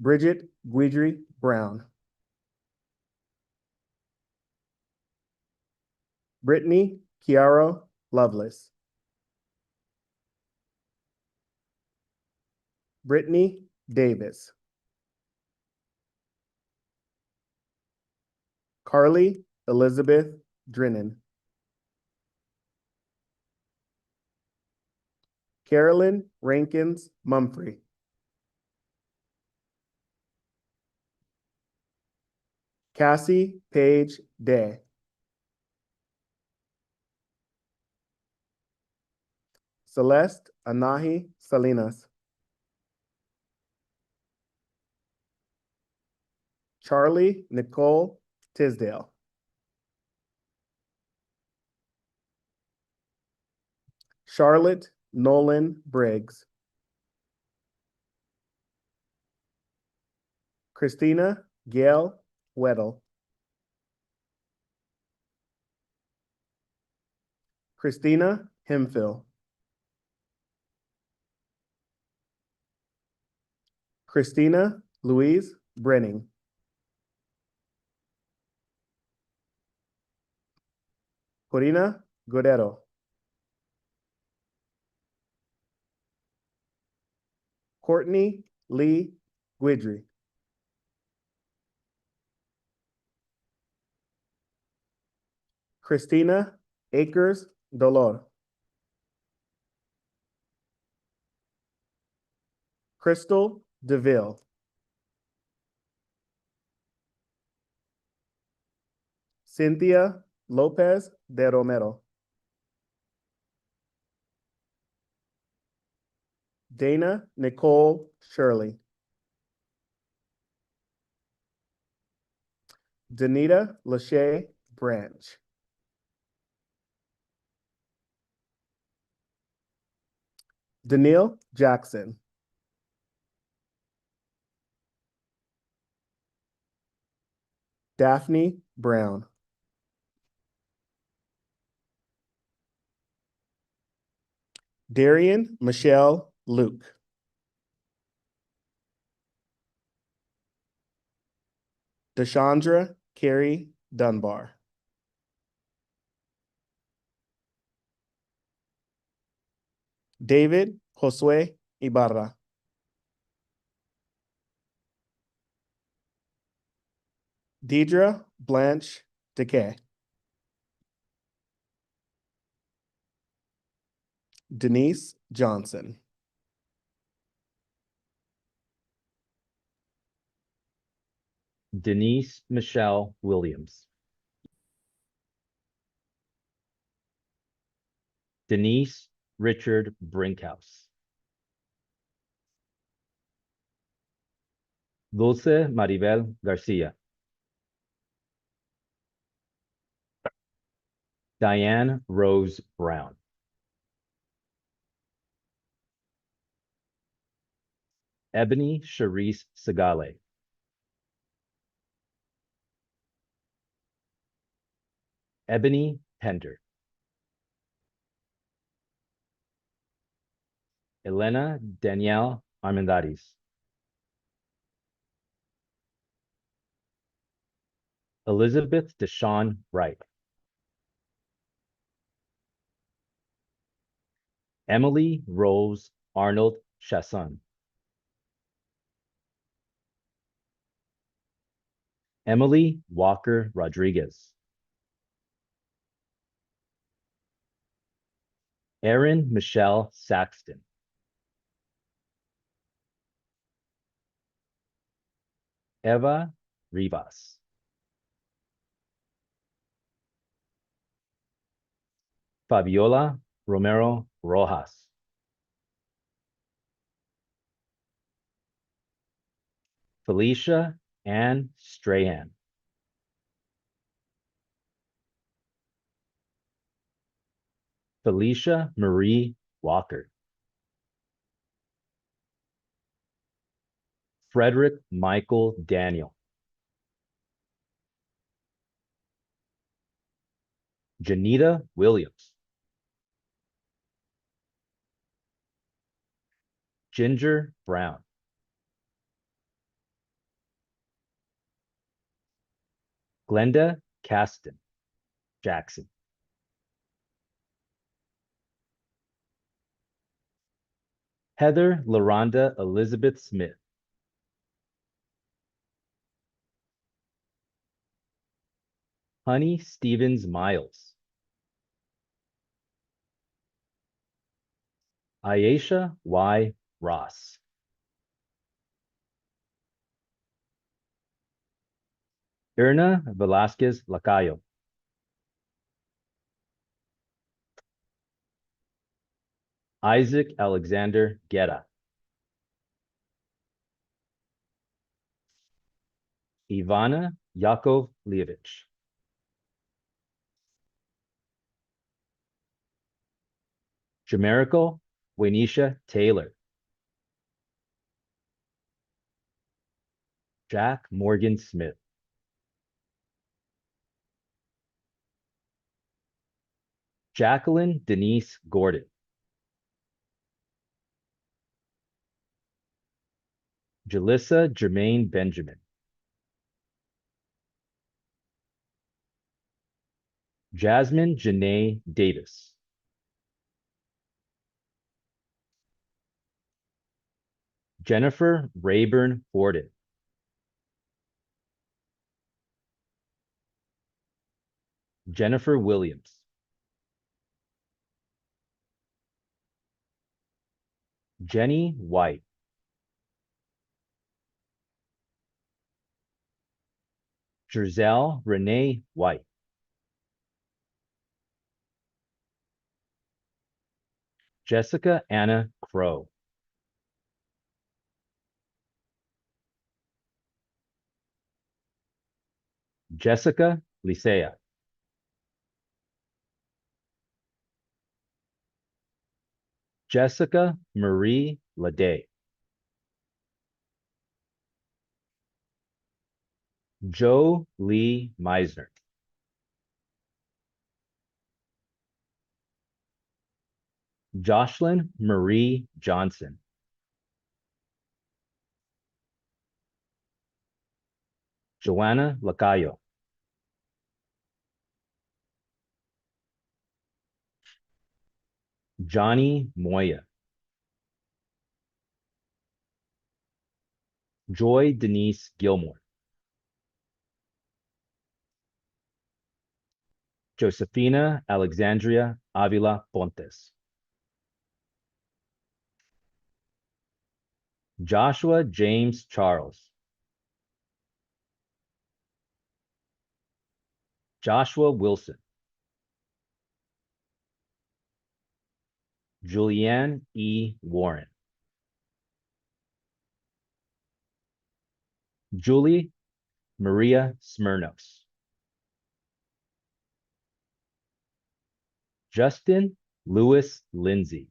Bridget Guidry Brown. Brittany Chiaro Lovelace. Brittany Davis. Carly Elizabeth Drennan. Carolyn Rankins Mumphrey. Cassie Page Day. Celeste Anahi Salinas. Charlie Nicole Tisdale. Charlotte Nolan Briggs. Christina Gail Weddle. Christina Hemfill. Christina Louise Brenning. Corina Godero. Courtney Lee Guidry. Christina Akers Dolor. Crystal DeVille. Cynthia Lopez de Romero. Dana Nicole Shirley. Danita Lachey Branch. Daniil Jackson. Daphne Brown. Darian Michelle Luke. Deshandra Carrie Dunbar. David Josue Ibarra. Deidre Blanche Decay. Denise Johnson. Denise Michelle Williams. Denise Richard Brinkhouse. Dulce Maribel Garcia. Diane Rose Brown. Ebony Charisse Segale. Ebony Pender. Elena Danielle Armendariz. Elizabeth Deshawn Wright. Emily Rose Arnold Chasson. Emily Walker Rodriguez. Erin Michelle Saxton. Eva Rivas. Fabiola Romero Rojas. Felicia Ann Strahan. Felicia Marie Walker. Frederick Michael Daniel. Janita Williams. Ginger Brown. Glenda Caston Jackson. Heather LaRonda Elizabeth Smith. Honey Stevens Miles. Ayesha Y. Ross. Erna Velasquez Lacayo. Isaac Alexander Guerra. Ivana Yakovlevich. Jamerico Wenisha Taylor. Jack Morgan Smith. Jacqueline Denise Gordon. Jalissa Jermaine Benjamin. Jasmine Janae Davis. Jennifer Rayburn Forden. Jennifer Williams. Jenny White. Giselle Renee White. Jessica Anna Crow. Jessica Licea. Jessica Marie Lade. Joe Lee Meisner. Jocelyn Marie Johnson. Joanna Lacayo. Johnny Moya. Joy Denise Gilmore. Josefina Alexandria Avila Pontes. Joshua James Charles. Joshua Wilson. Julianne E. Warren. Julie Maria Smirnos. Justin Lewis Lindsay.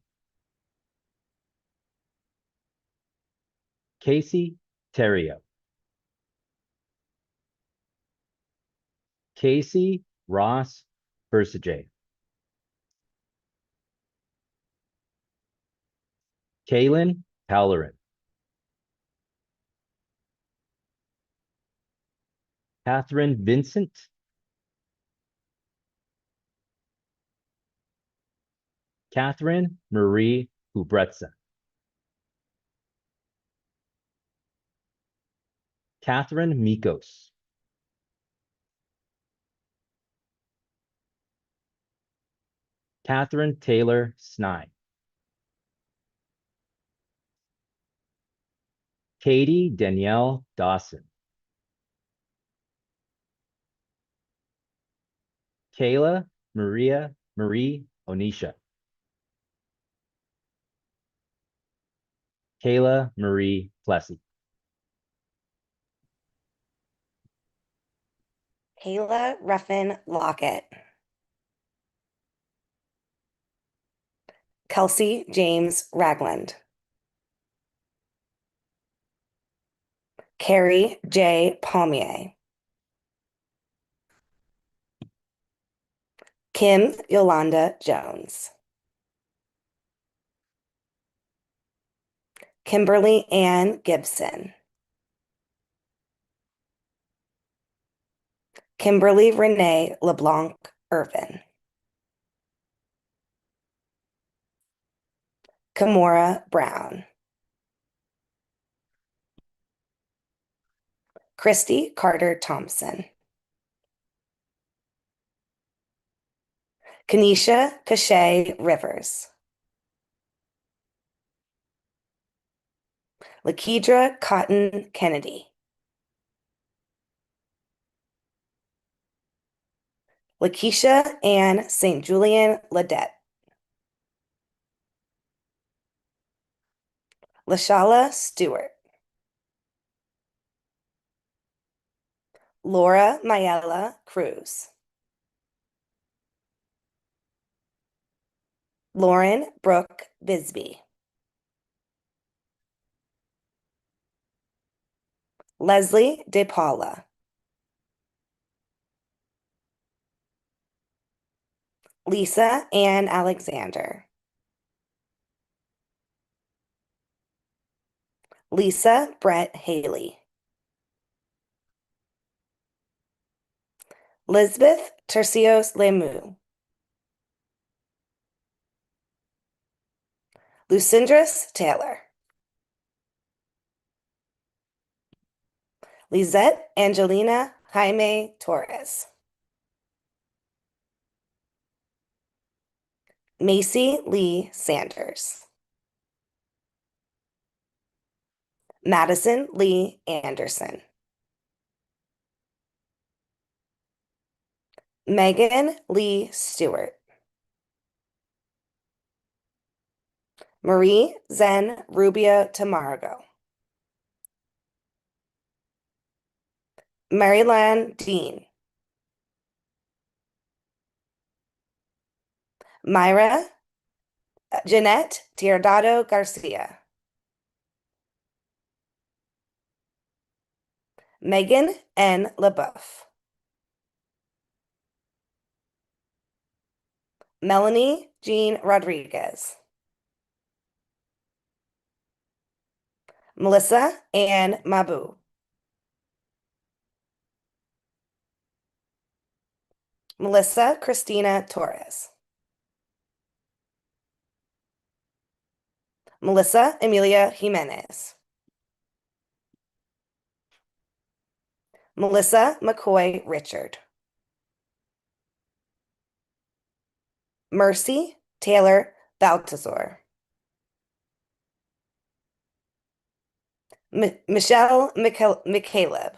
Casey Terrio. Casey Ross Persijay. Kaylin Halloran. Catherine Vincent. Catherine Marie Hubretza. Catherine Mikos. Catherine Taylor Snide. Katie Danielle Dawson. Kayla Marie Onisha. Kayla Marie Plessy. Kayla Ruffin Lockett. Kelsey James Ragland. Carrie J. Palmier. Kim Yolanda Jones. Kimberly Ann Gibson. Kimberly Renee LeBlanc Irvin. Kimora Brown. Christy Carter Thompson. Kenesha Cachet Rivers. Lakedra Cotton Kennedy. Lakeisha Ann St. Julian Ledette. Lashala Stewart. Laura Mayella Cruz. Lauren Brooke Bisbee. Leslie DePaula. Lisa Ann Alexander. Lisa Brett Haley. Lisbeth Tercios Lemu. Lucindris Taylor. Lizette Angelina Jaime Torres. Macy Lee Sanders. Madison Lee Anderson. Megan Lee Stewart. Marie Zen Rubio Tamargo. Maryland Dean. Myra Jeanette Diosdado Garcia. Megan N. LaBeouf, Melanie Jean Rodriguez, Melissa Ann Mabu, Melissa Christina Torres, Melissa Emilia Jimenez, Melissa McCoy Richard, Mercy Taylor Baltazar, Michelle McCaleb,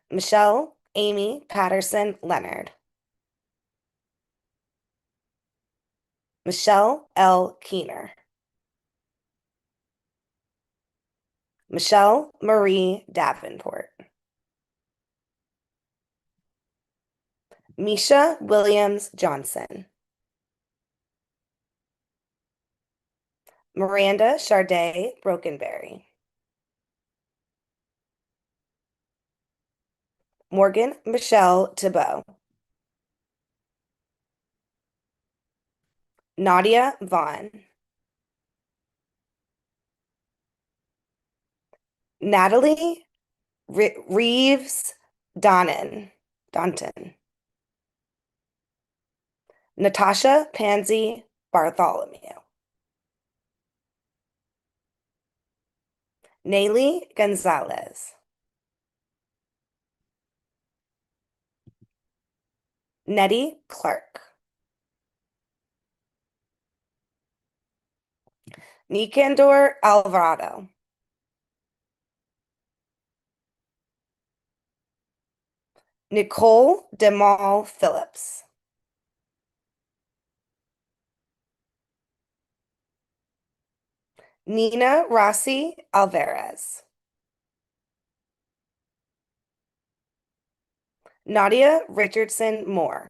Michelle Amy Patterson Leonard, Michelle L. Keener, Michelle Marie Davenport, Misha Williams Johnson, Miranda Charday Brokenberry, Morgan Michelle Thibault, Nadia Vaughn, Natalie Reeves Donton, Natasha Pansy Bartholomew, Nayli Gonzalez, Nettie Clark, Nikandor Alvarado, Nicole DeMall Phillips, Nina Rossi Alvarez, Nadia Richardson Moore,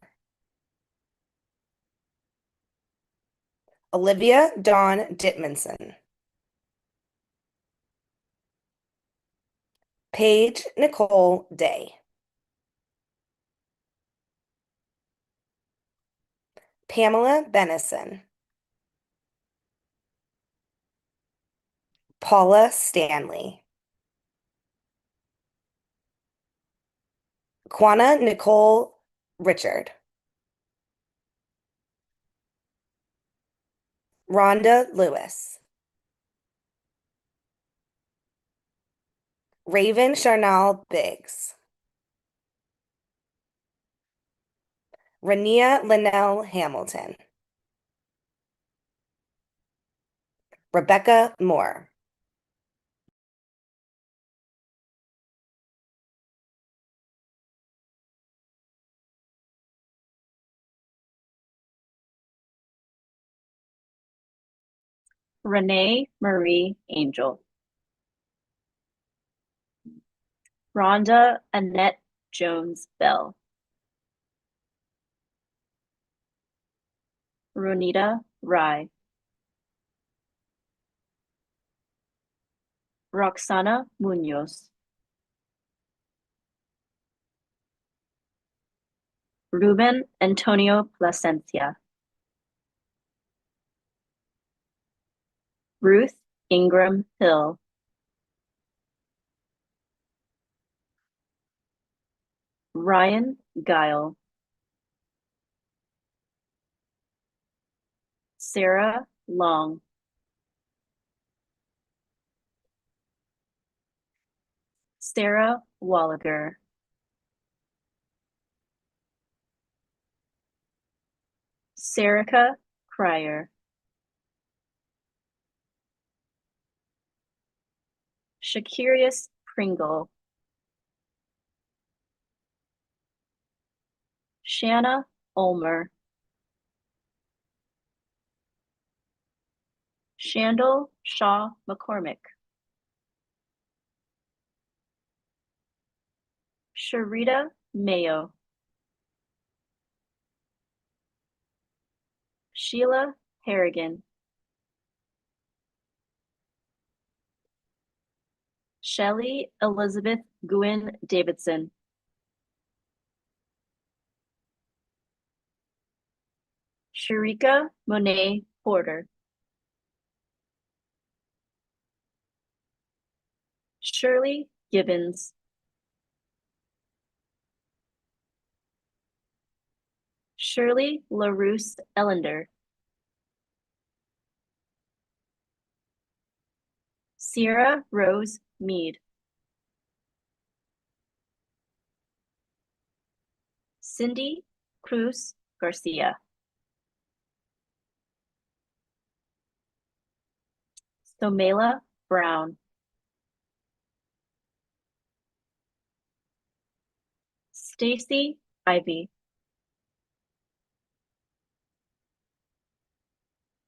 Olivia Dawn Dittmanson, Paige Nicole Day, Pamela Benison, Paula Stanley, Quana Nicole Richard, Rhonda Lewis, Raven Charnal Biggs, Rania Linnell Hamilton, Rebecca Moore, Renee Marie Angel, Rhonda Annette Jones Bell, Ronita Rai, Roxana Munoz, Ruben Antonio Plasencia, Ruth Ingram Hill, Ryan Guile, Sarah Long, Sarah Walliger, Serica Cryer, Shakirius Pringle, Shanna Ulmer, Shandel Shaw McCormick, Sharita Mayo, Sheila Harrigan, Shelley Elizabeth Gwynn Davidson. Sharika Monet Porter. Shirley Gibbons. Shirley LaRousse Ellender. Sierra Rose Mead. Cindy Cruz Garcia. Somela Brown. Stacy Ivy.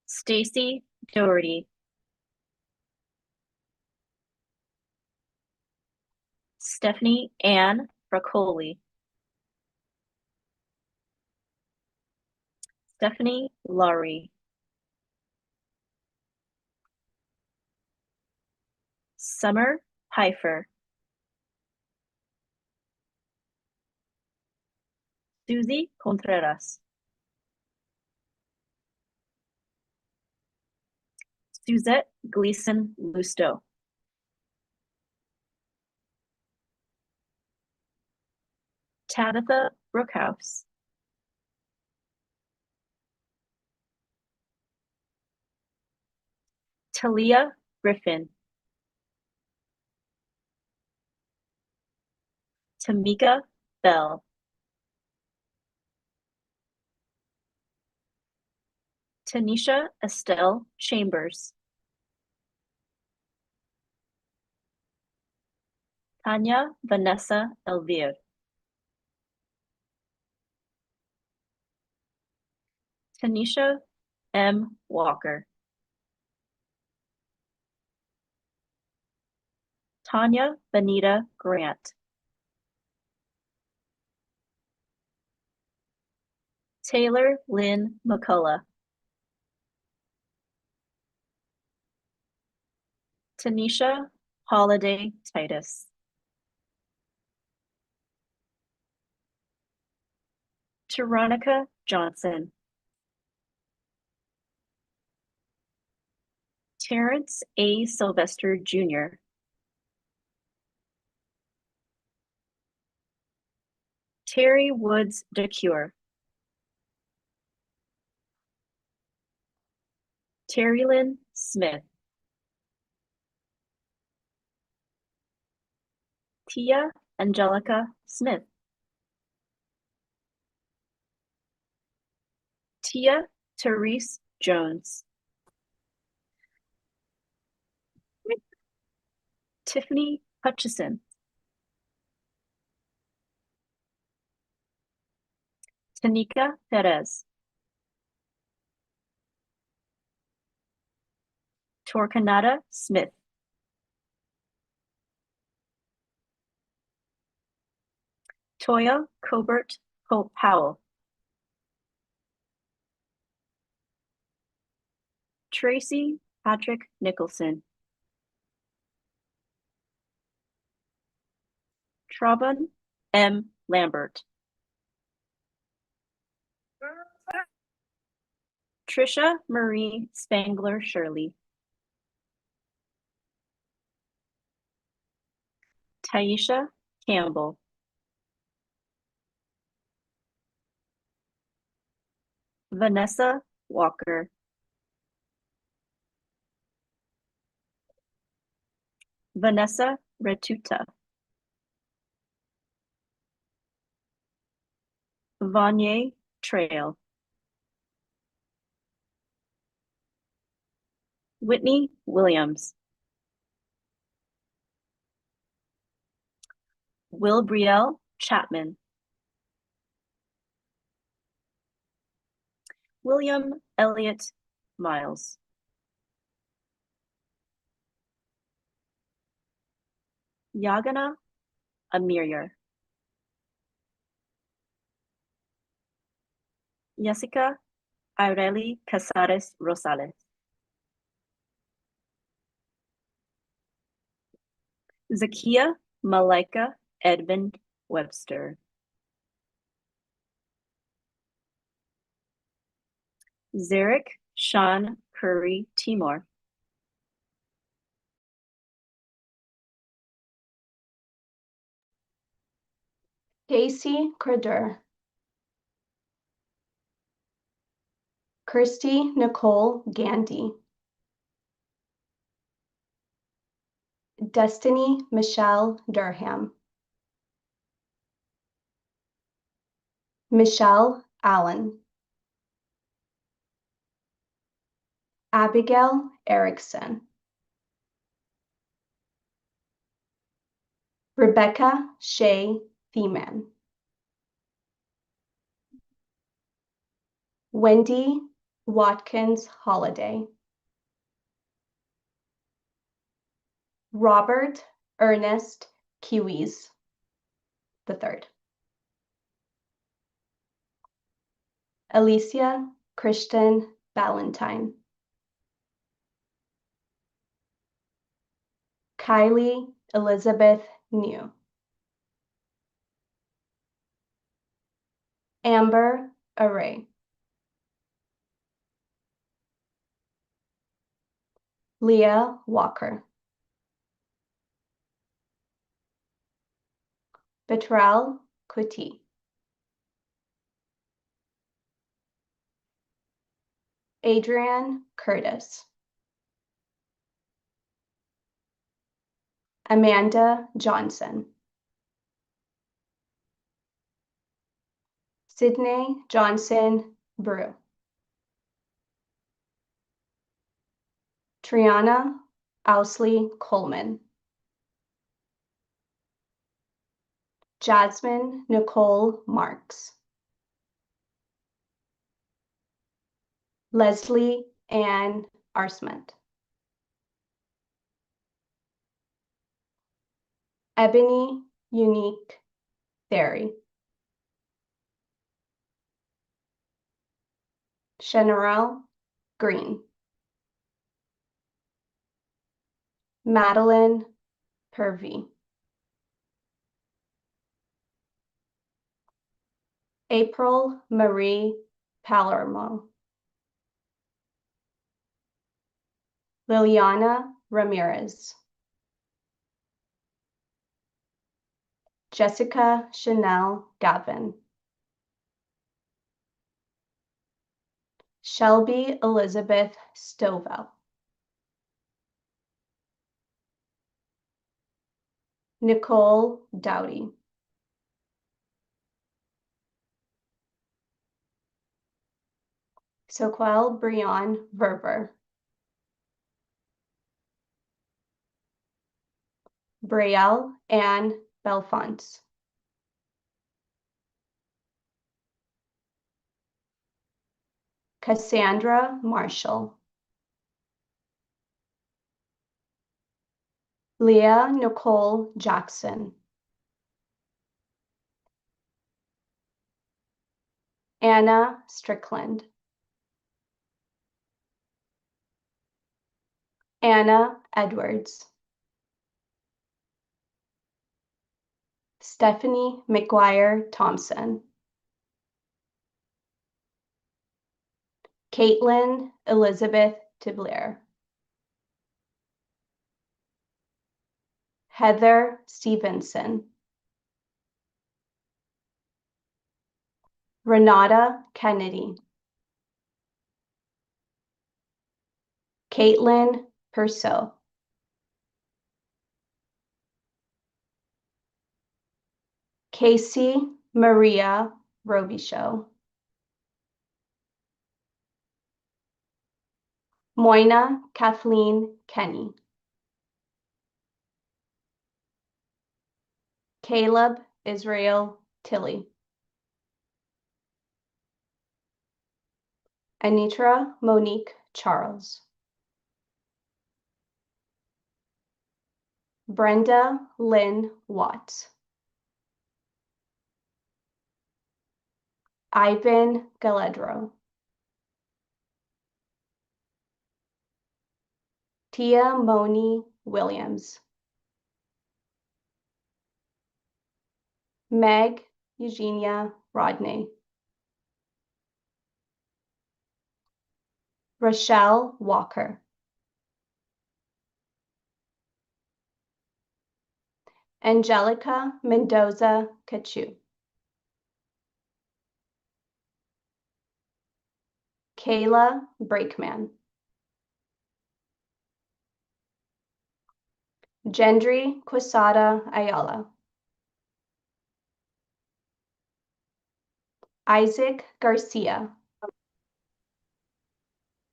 Stacy Doherty. Stephanie Ann Braccoli. Stephanie Laurie. Summer Pfeiffer. Susie Contreras. Suzette Gleason Lusto. Tabitha Brookhouse. Talia Griffin. Tamika Bell. Tanisha Estelle Chambers. Tanya Vanessa Elvire. Tanisha M. Walker. Tanya Benita Grant. Taylor Lynn McCullough. Tanisha Holiday Titus. Veronica Johnson. Terrence A. Sylvester Jr. Terry Woods DeCure. Terry Lynn Smith. Tia Angelica Smith. Tia Therese Jones. Tiffany Hutchison. Tanika Perez. Torquemada Smith. Toya Cobert Powell. Tracy Patrick Nicholson. Trauban M. Lambert. Trisha Marie Spangler Shirley. Taisha Campbell. Vanessa Walker. Vanessa Retuta. Vanier Trail. Whitney Williams. Wilbrielle Chapman. William Elliott Miles. Yagana Amir. Jessica Aureli Casares Rosales. Zakia Malika Edmund Webster. Zarek Sean Curry Timor. Casey Credur. Kirsty Nicole Gandy. Destiny Michelle Durham. Michelle Allen. Abigail Erickson. Rebecca Shea Thiemann. Wendy Watkins Holiday. Robert Ernest Kiwis III. Alicia Christian Ballantyne. Kylie Elizabeth New. Amber Array. Leah Walker. Betrel Kuti. Adrian Curtis. Amanda Johnson. Sydney Johnson Brew. Triana Owsley Coleman. Jasmine Nicole Marks. Leslie Ann Arsment. Ebony Unique Theory. Shanarelle Green. Madeline Purvey. April Marie Palermo. Liliana Ramirez. Jessica Chanel Gavin. Shelby Elizabeth Stovell. Nicole Dowdy. Soquel Brian Verber. Brielle Ann Belfonte. Cassandra Marshall. Leah Nicole Jackson. Anna Strickland. Anna Edwards. Stephanie McGuire Thompson. Caitlin Elizabeth Tibler. Heather Stevenson. Renata Kennedy. Caitlin Purcell. Casey Maria Robichaud. Moina Kathleen Kenny. Caleb Israel Tilley. Anitra Monique Charles. Brenda Lynn Watts. Ivan Galedro. Tia Moni Williams. Meg Eugenia Rodney, Rochelle Walker, Angelica Mendoza Cachu, Kayla Brakeman, Gendry Quesada Ayala, Isaac Garcia,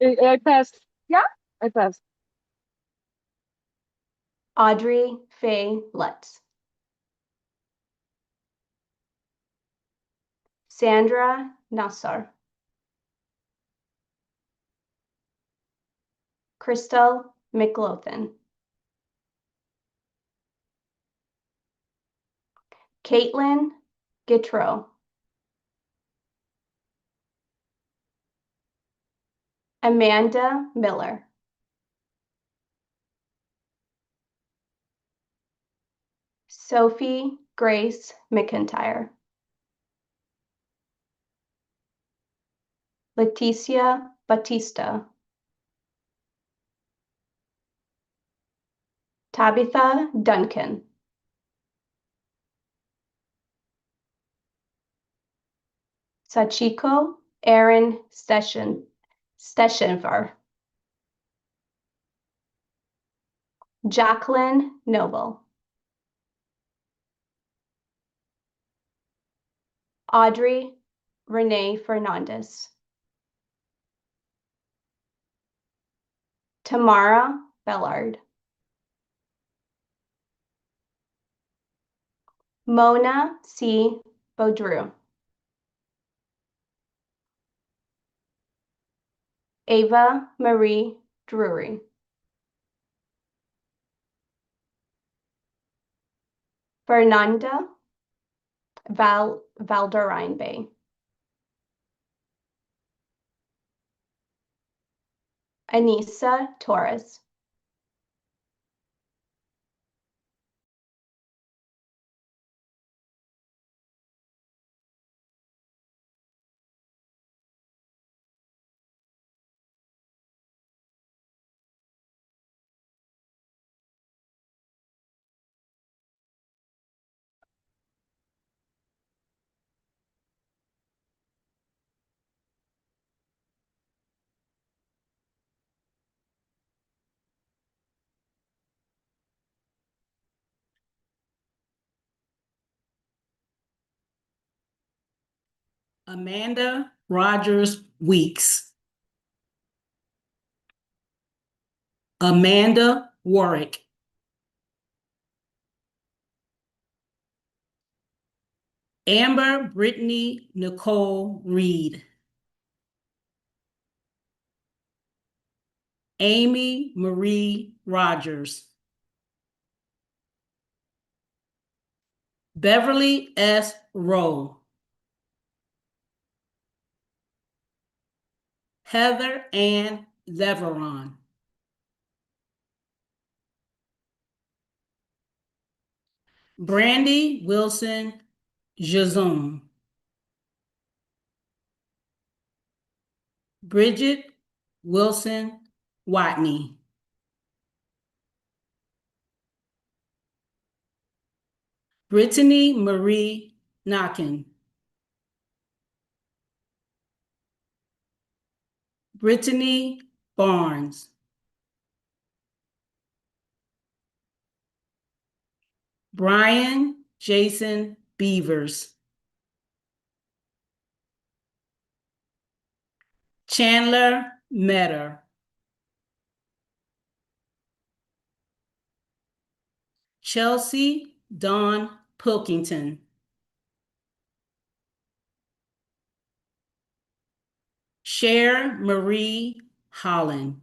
I passed. Yeah, I passed. Audrey Faye Lutz, Sandra Nassar, Crystal McLothin, Caitlin Gitro, Amanda Miller, Sophie Grace McIntyre, Leticia Batista, Tabitha Duncan, Sachiko Aaron Seshenvar, Jacqueline Noble, Audrey Renee Fernandez, Tamara Bellard, Mona C. Baudreau, Ava Marie Drury, Fernanda Valderine Bay, Anissa Torres, Amanda Rogers Weeks, Amanda Warwick, Amber Brittany Nicole Reed, Amy Marie Rogers, Beverly S. Rowe, Heather Ann Leveron, Brandy Wilson Jazoon, Bridget Wilson Watney, Brittany Marie Knockin, Brittany Barnes, Brian Jason Beavers, Chandler Metter, Chelsea Dawn Pilkington, Cher Marie Holland,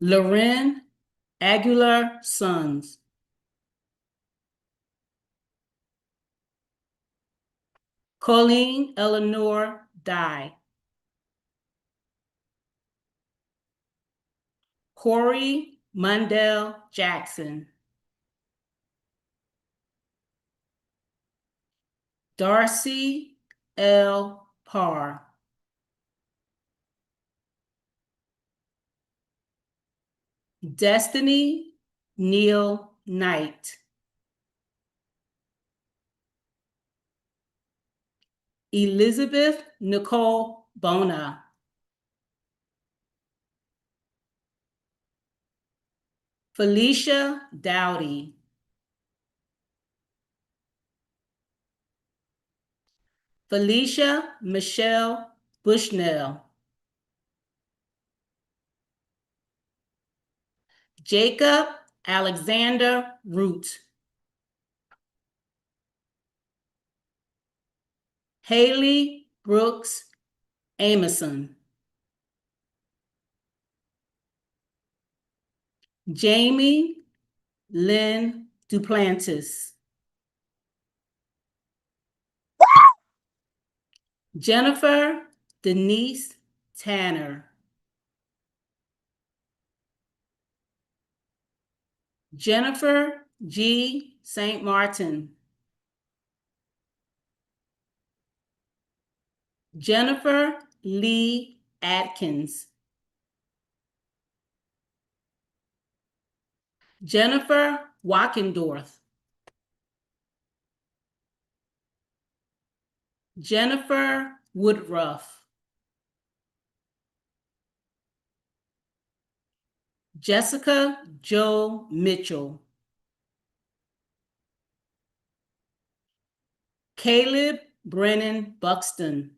Loren Aguilar Sons, Colleen Eleanor Dye, Corey Mundell Jackson. Darcy L. Parr. Destiny Neal Knight. Elizabeth Nicole Bona. Felicia Dowdy. Felicia Michelle Bushnell. Jacob Alexander Root. Haley Brooks Amerson. Jamie Lynn Duplantis. Jennifer Denise Tanner. Jennifer G. St. Martin. Jennifer Lee Atkins. Jennifer Wackendorf. Jennifer Woodruff. Jessica Joe Mitchell. Caleb Brennan Buxton.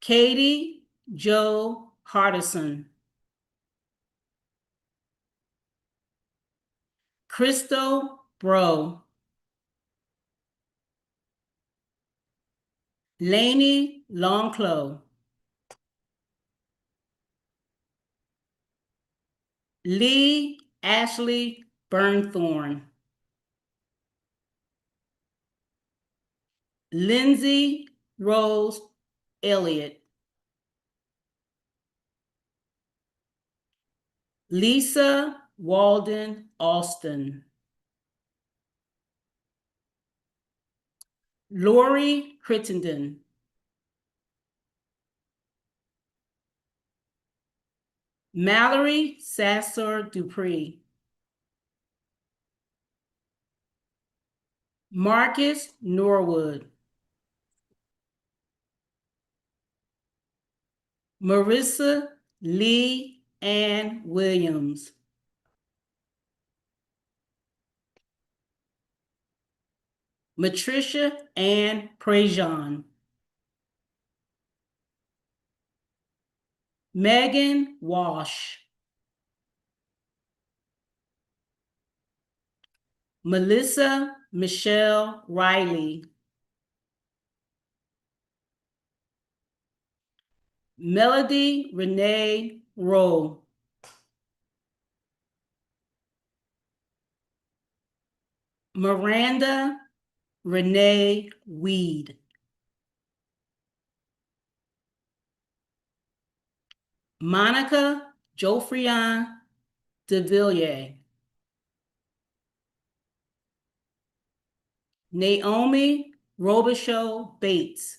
Katie Joe Hardison. Crystal Bro. Lainey Longclaw. Lee Ashley Burnthorne. Lindsay Rose Elliott. Lisa Walden Austin. Lori Crittenden. Mallory Sasser Dupree. Marcus Norwood. Marissa Lee Ann Williams. Matricia Ann Prejean. Megan Walsh. Melissa Michelle Riley. Melody Renee Rowe. Miranda Renee Weed. Monica Jofrian de Villiers. Naomi Robichaux Bates.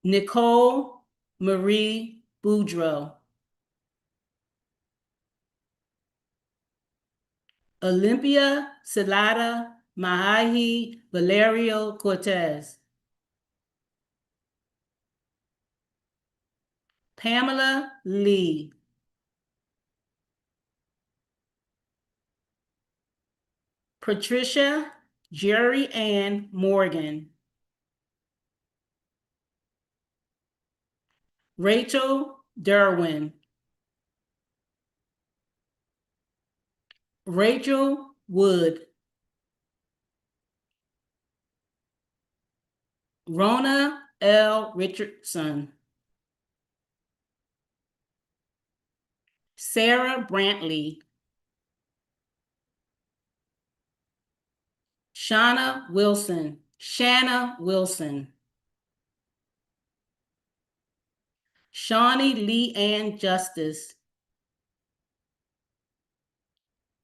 Nicole Marie Boudreau. Olympia Salada Mahahi Valerio Cortez. Pamela Lee. Patricia Jerry Ann Morgan. Rachel Derwin. Rachel Wood. Rona L. Richardson. Sarah Brantley. Shauna Wilson, Shanna Wilson. Shawnee Lee Ann Justice.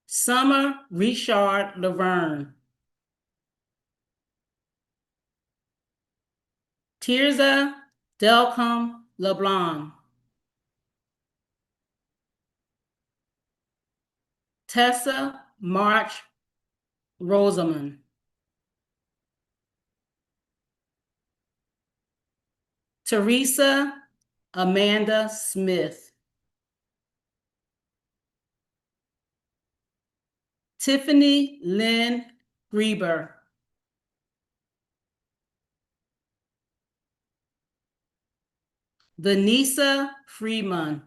Summer Richard Laverne. Tirza Delcom LeBlanc. Tessa March Rosamond. Teresa Amanda Smith. Tiffany Lynn Grieber. Vanessa Freeman.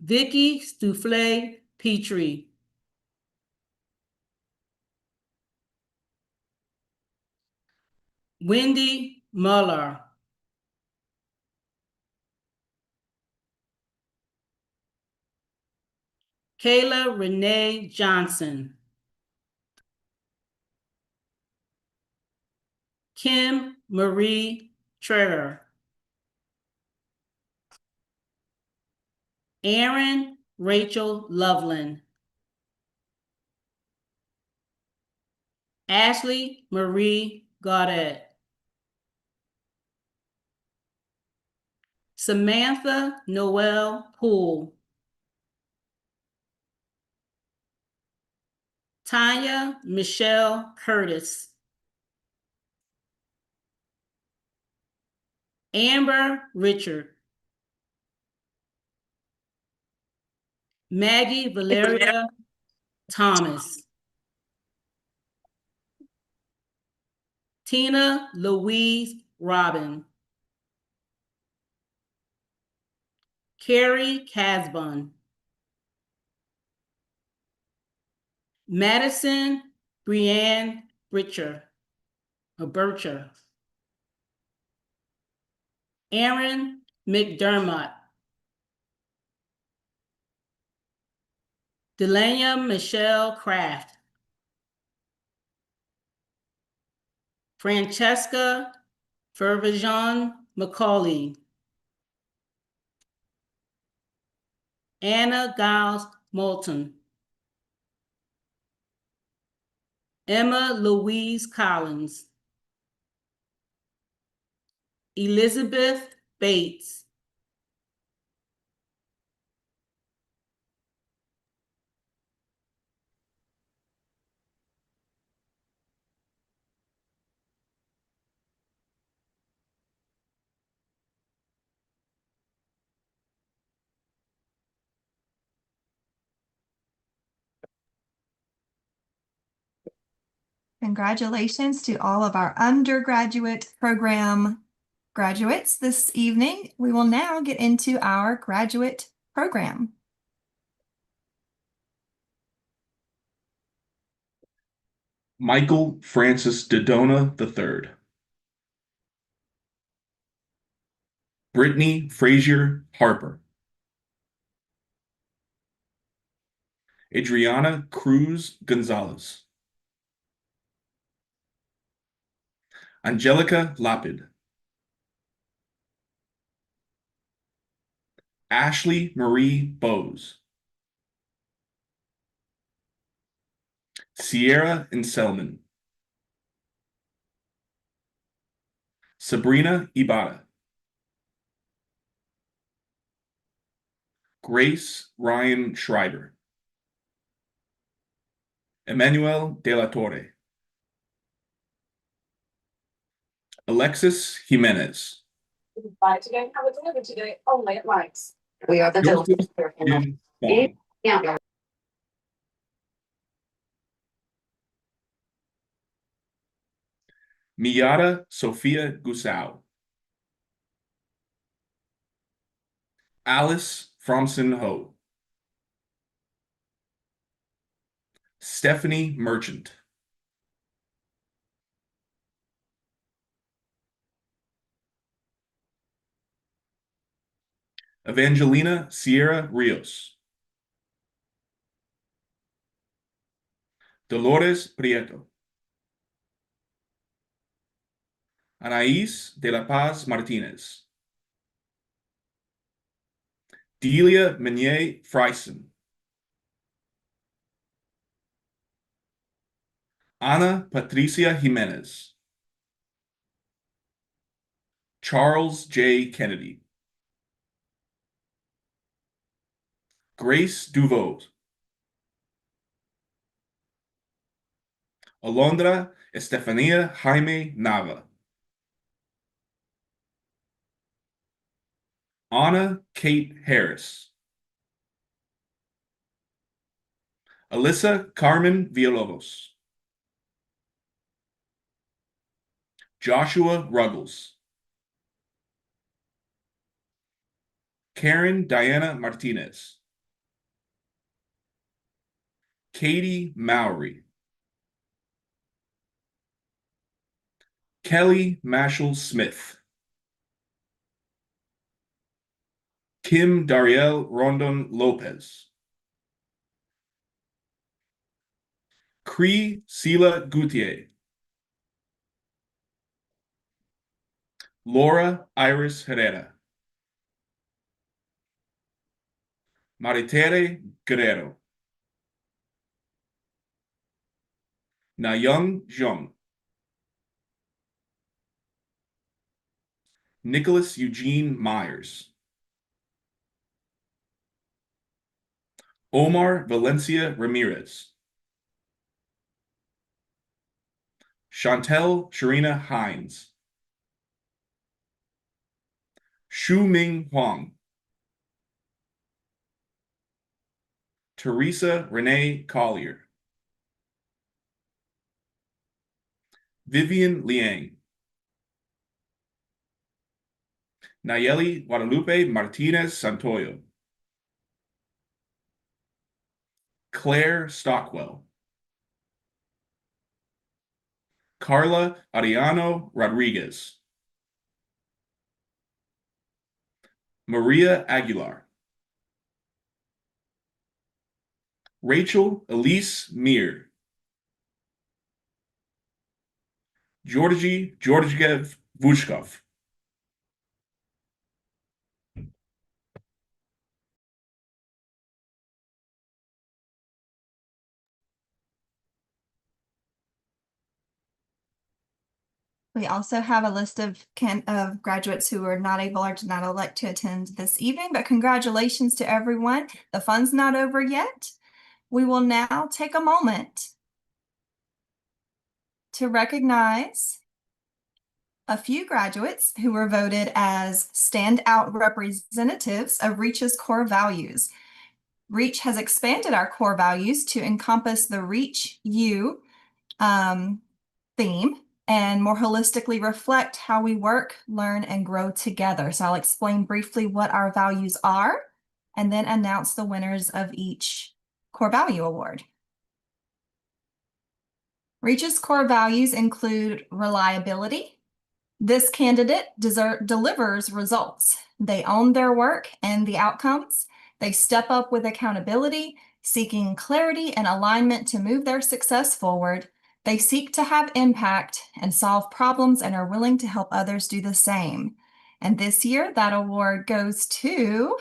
Vicky Stufle Petrie. Wendy Muller. Kayla Renee Johnson. Kim Marie Tretter. Aaron Rachel Loveland. Ashley Marie Gaudet. Samantha Noel Poole. Tanya Michelle Curtis. Amber Richard. Maggie Valeria Thomas. Tina Louise Robin. Carrie Casbon. Madison Brianne Bircher. Aaron McDermott. Delania Michelle Kraft. Francesca Fervajon McCauley. Anna Giles Moulton. Emma Louise Collins. Elizabeth Bates. Congratulations to all of our undergraduate program graduates this evening. We will now get into our graduate program. Michael Francis Dodona III. Brittany Frazier Harper. Adriana Cruz Gonzalez. Angelica Lapid. Ashley Marie Bowes. Sierra Inselman. Sabrina Ibarra. Grace Ryan Schreiber. Emmanuel De La Torre. Alexis Jimenez. Buy today, have it delivered today, only at Mike's. We are the Joseph Dillon. Jin Fong. Yeah. Miata Sophia Gusau. Alice Fromson Ho. Stephanie Merchant. Evangelina Sierra Rios. Dolores Prieto. Anaís de la Paz Martinez. Delia Meunier Friesen. Ana Patricia Jimenez. Charles J. Kennedy. Grace Duvaux. Alondra Estefania Jaime Nava. Anna Kate Harris. Alyssa Carmen Villalobos. Joshua Ruggles. Karen Diana Martinez. Katie Mowry. Kelly Mashal Smith. Kim Dariel Rondon Lopez. Cree Sila Gutierrez. Laura Iris Herrera. Maritere Guerrero. Nayoung Jung. Nicholas Eugene Myers. Omar Valencia Ramirez. Chantel Sharina Hines. Shu Ming Huang. Teresa Renee Collier. Vivian Liang. Nayeli Guadalupe Martinez Santoyo. Claire Stockwell. Carla Ariano Rodriguez. Maria Aguilar. Rachel Elise Meir. Georgiev Vushkov. We also have a list of graduates who are not able or did not elect to attend this evening, but congratulations to everyone. The fun's not over yet. We will now take a moment to recognize a few graduates who were voted as standout representatives of REACH's core values. REACH has expanded our core values to encompass the Reach You theme and more holistically reflect how we work, learn, and grow together. So I'll explain briefly what our values are and then announce the winners of each core value award. REACH's core values include reliability. This candidate delivers results. They own their work and the outcomes. They step up with accountability, seeking clarity and alignment to move their success forward. They seek to have impact and solve problems and are willing to help others do the same. And this year, that award goes to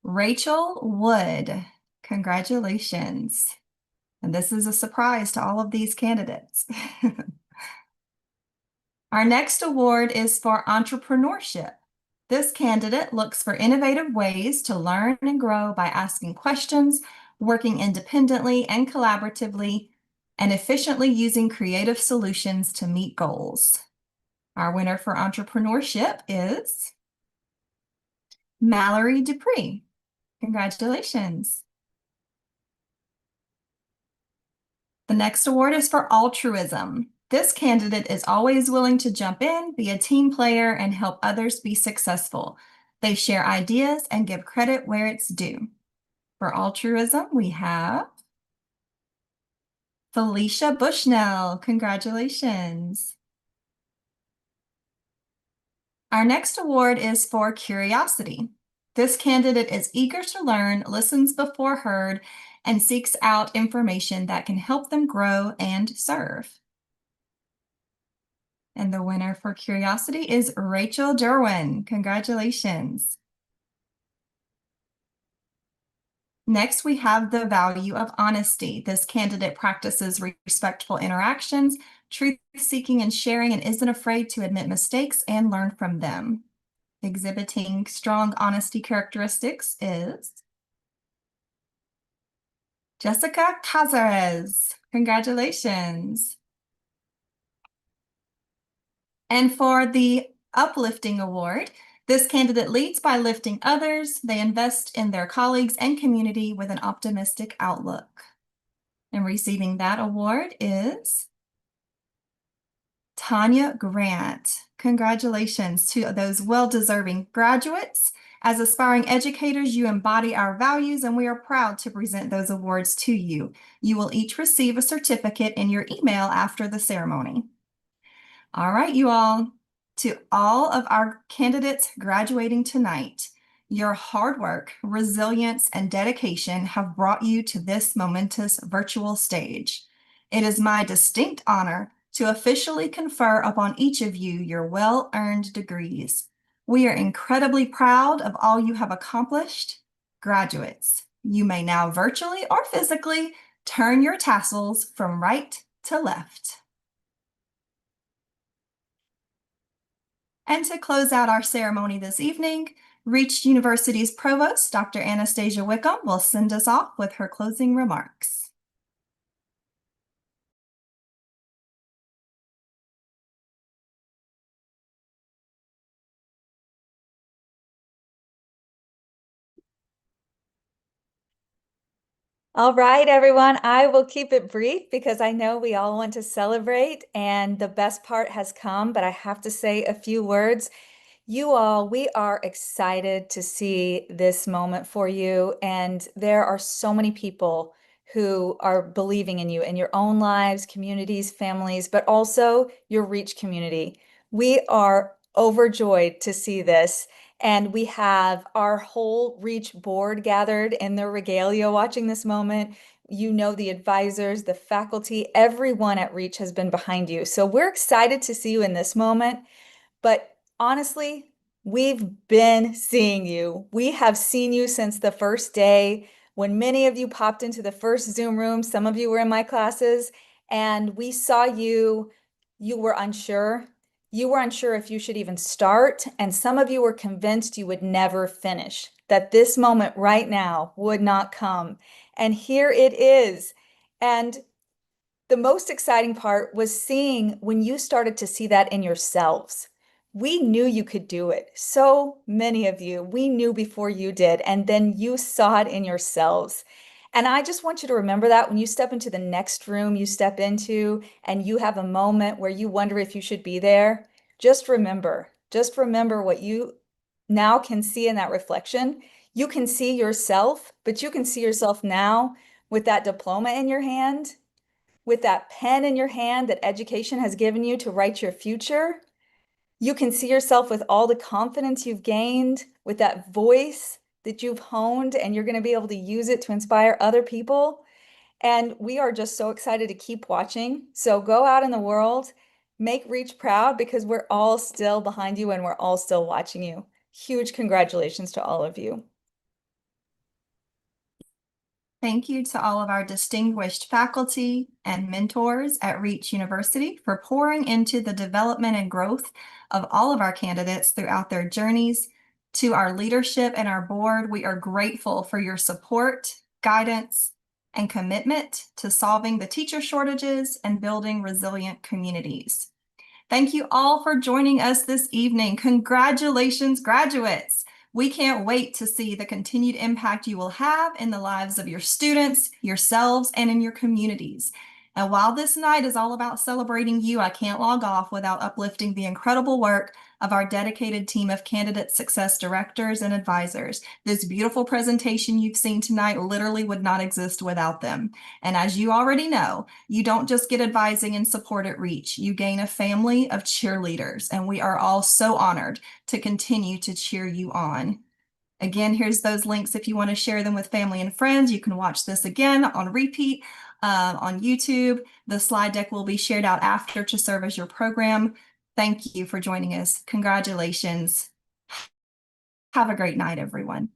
Rachel Wood. Congratulations. And this is a surprise to all of these candidates. Our next award is for entrepreneurship. This candidate looks for innovative ways to learn and grow by asking questions, working independently and collaboratively, and efficiently using creative solutions to meet goals. Our winner for entrepreneurship is Mallory Dupree. Congratulations. The next award is for altruism. This candidate is always willing to jump in, be a team player, and help others be successful. They share ideas and give credit where it's due. For altruism, we have Felicia Bushnell. Congratulations. Our next award is for curiosity. This candidate is eager to learn, listens before heard, and seeks out information that can help them grow and serve. And the winner for curiosity is Rachel Derwin. Congratulations. Next, we have the value of honesty. This candidate practices respectful interactions, truth-seeking and sharing, and isn't afraid to admit mistakes and learn from them. Exhibiting strong honesty characteristics is Jessica Cazares. Congratulations. And for the Uplifting Award, this candidate leads by lifting others. They invest in their colleagues and community with an optimistic outlook. And receiving that award is Tanya Grant. Congratulations to those well-deserving graduates. As aspiring educators, you embody our values, and we are proud to present those awards to you. You will each receive a certificate in your email after the ceremony. All right, you all. To all of our candidates graduating tonight, your hard work, resilience, and dedication have brought you to this momentous virtual stage. It is my distinct honor to officially confer upon each of you your well-earned degrees. We are incredibly proud of all you have accomplished. Graduates, you may now virtually or physically turn your tassels from right to left. And to close out our ceremony this evening, Reach University's Provost, Dr. Anastasia Wickham, will send us off with her closing remarks. All right, everyone, I will keep it brief because I know we all want to celebrate and the best part has come, but I have to say a few words. You all, we are excited to see this moment for you, and there are so many people who are believing in you in your own lives, communities, families, but also your Reach community. We are overjoyed to see this. And we have our whole Reach board gathered in their regalia watching this moment. You know, the advisors, the faculty, everyone at Reach has been behind you. So we're excited to see you in this moment. But honestly, we've been seeing you. We have seen you since the first day when many of you popped into the first Zoom room. Some of you were in my classes, and we saw you. You were unsure. You were unsure if you should even start, and some of you were convinced you would never finish, that this moment right now would not come. And here it is. And the most exciting part was seeing when you started to see that in yourselves. We knew you could do it. So many of you, we knew before you did, and then you saw it in yourselves. And I just want you to remember that when you step into the next room you step into and you have a moment where you wonder if you should be there, just remember what you now can see in that reflection. You can see yourself, but you can see yourself now with that diploma in your hand, with that pen in your hand that education has given you to write your future. You can see yourself with all the confidence you've gained, with that voice that you've honed, and you're going to be able to use it to inspire other people. And we are just so excited to keep watching. So go out in the world, make Reach proud, because we're all still behind you and we're all still watching you. Huge congratulations to all of you. Thank you to all of our distinguished faculty and mentors at Reach University for pouring into the development and growth of all of our candidates throughout their journeys. To our leadership and our board, we are grateful for your support, guidance, and commitment to solving the teacher shortages and building resilient communities. Thank you all for joining us this evening. Congratulations, graduates. We can't wait to see the continued impact you will have in the lives of your students, yourselves, and in your communities. And while this night is all about celebrating you, I can't log off without uplifting the incredible work of our dedicated team of candidate success directors and advisors. This beautiful presentation you've seen tonight literally would not exist without them. And as you already know, you don't just get advising and support at Reach, you gain a family of cheerleaders, and we are all so honored to continue to cheer you on. Again, here's those links if you want to share them with family and friends. You can watch this again on repeat on YouTube. The slide deck will be shared out after to serve as your program. Thank you for joining us. Congratulations. Have a great night, everyone.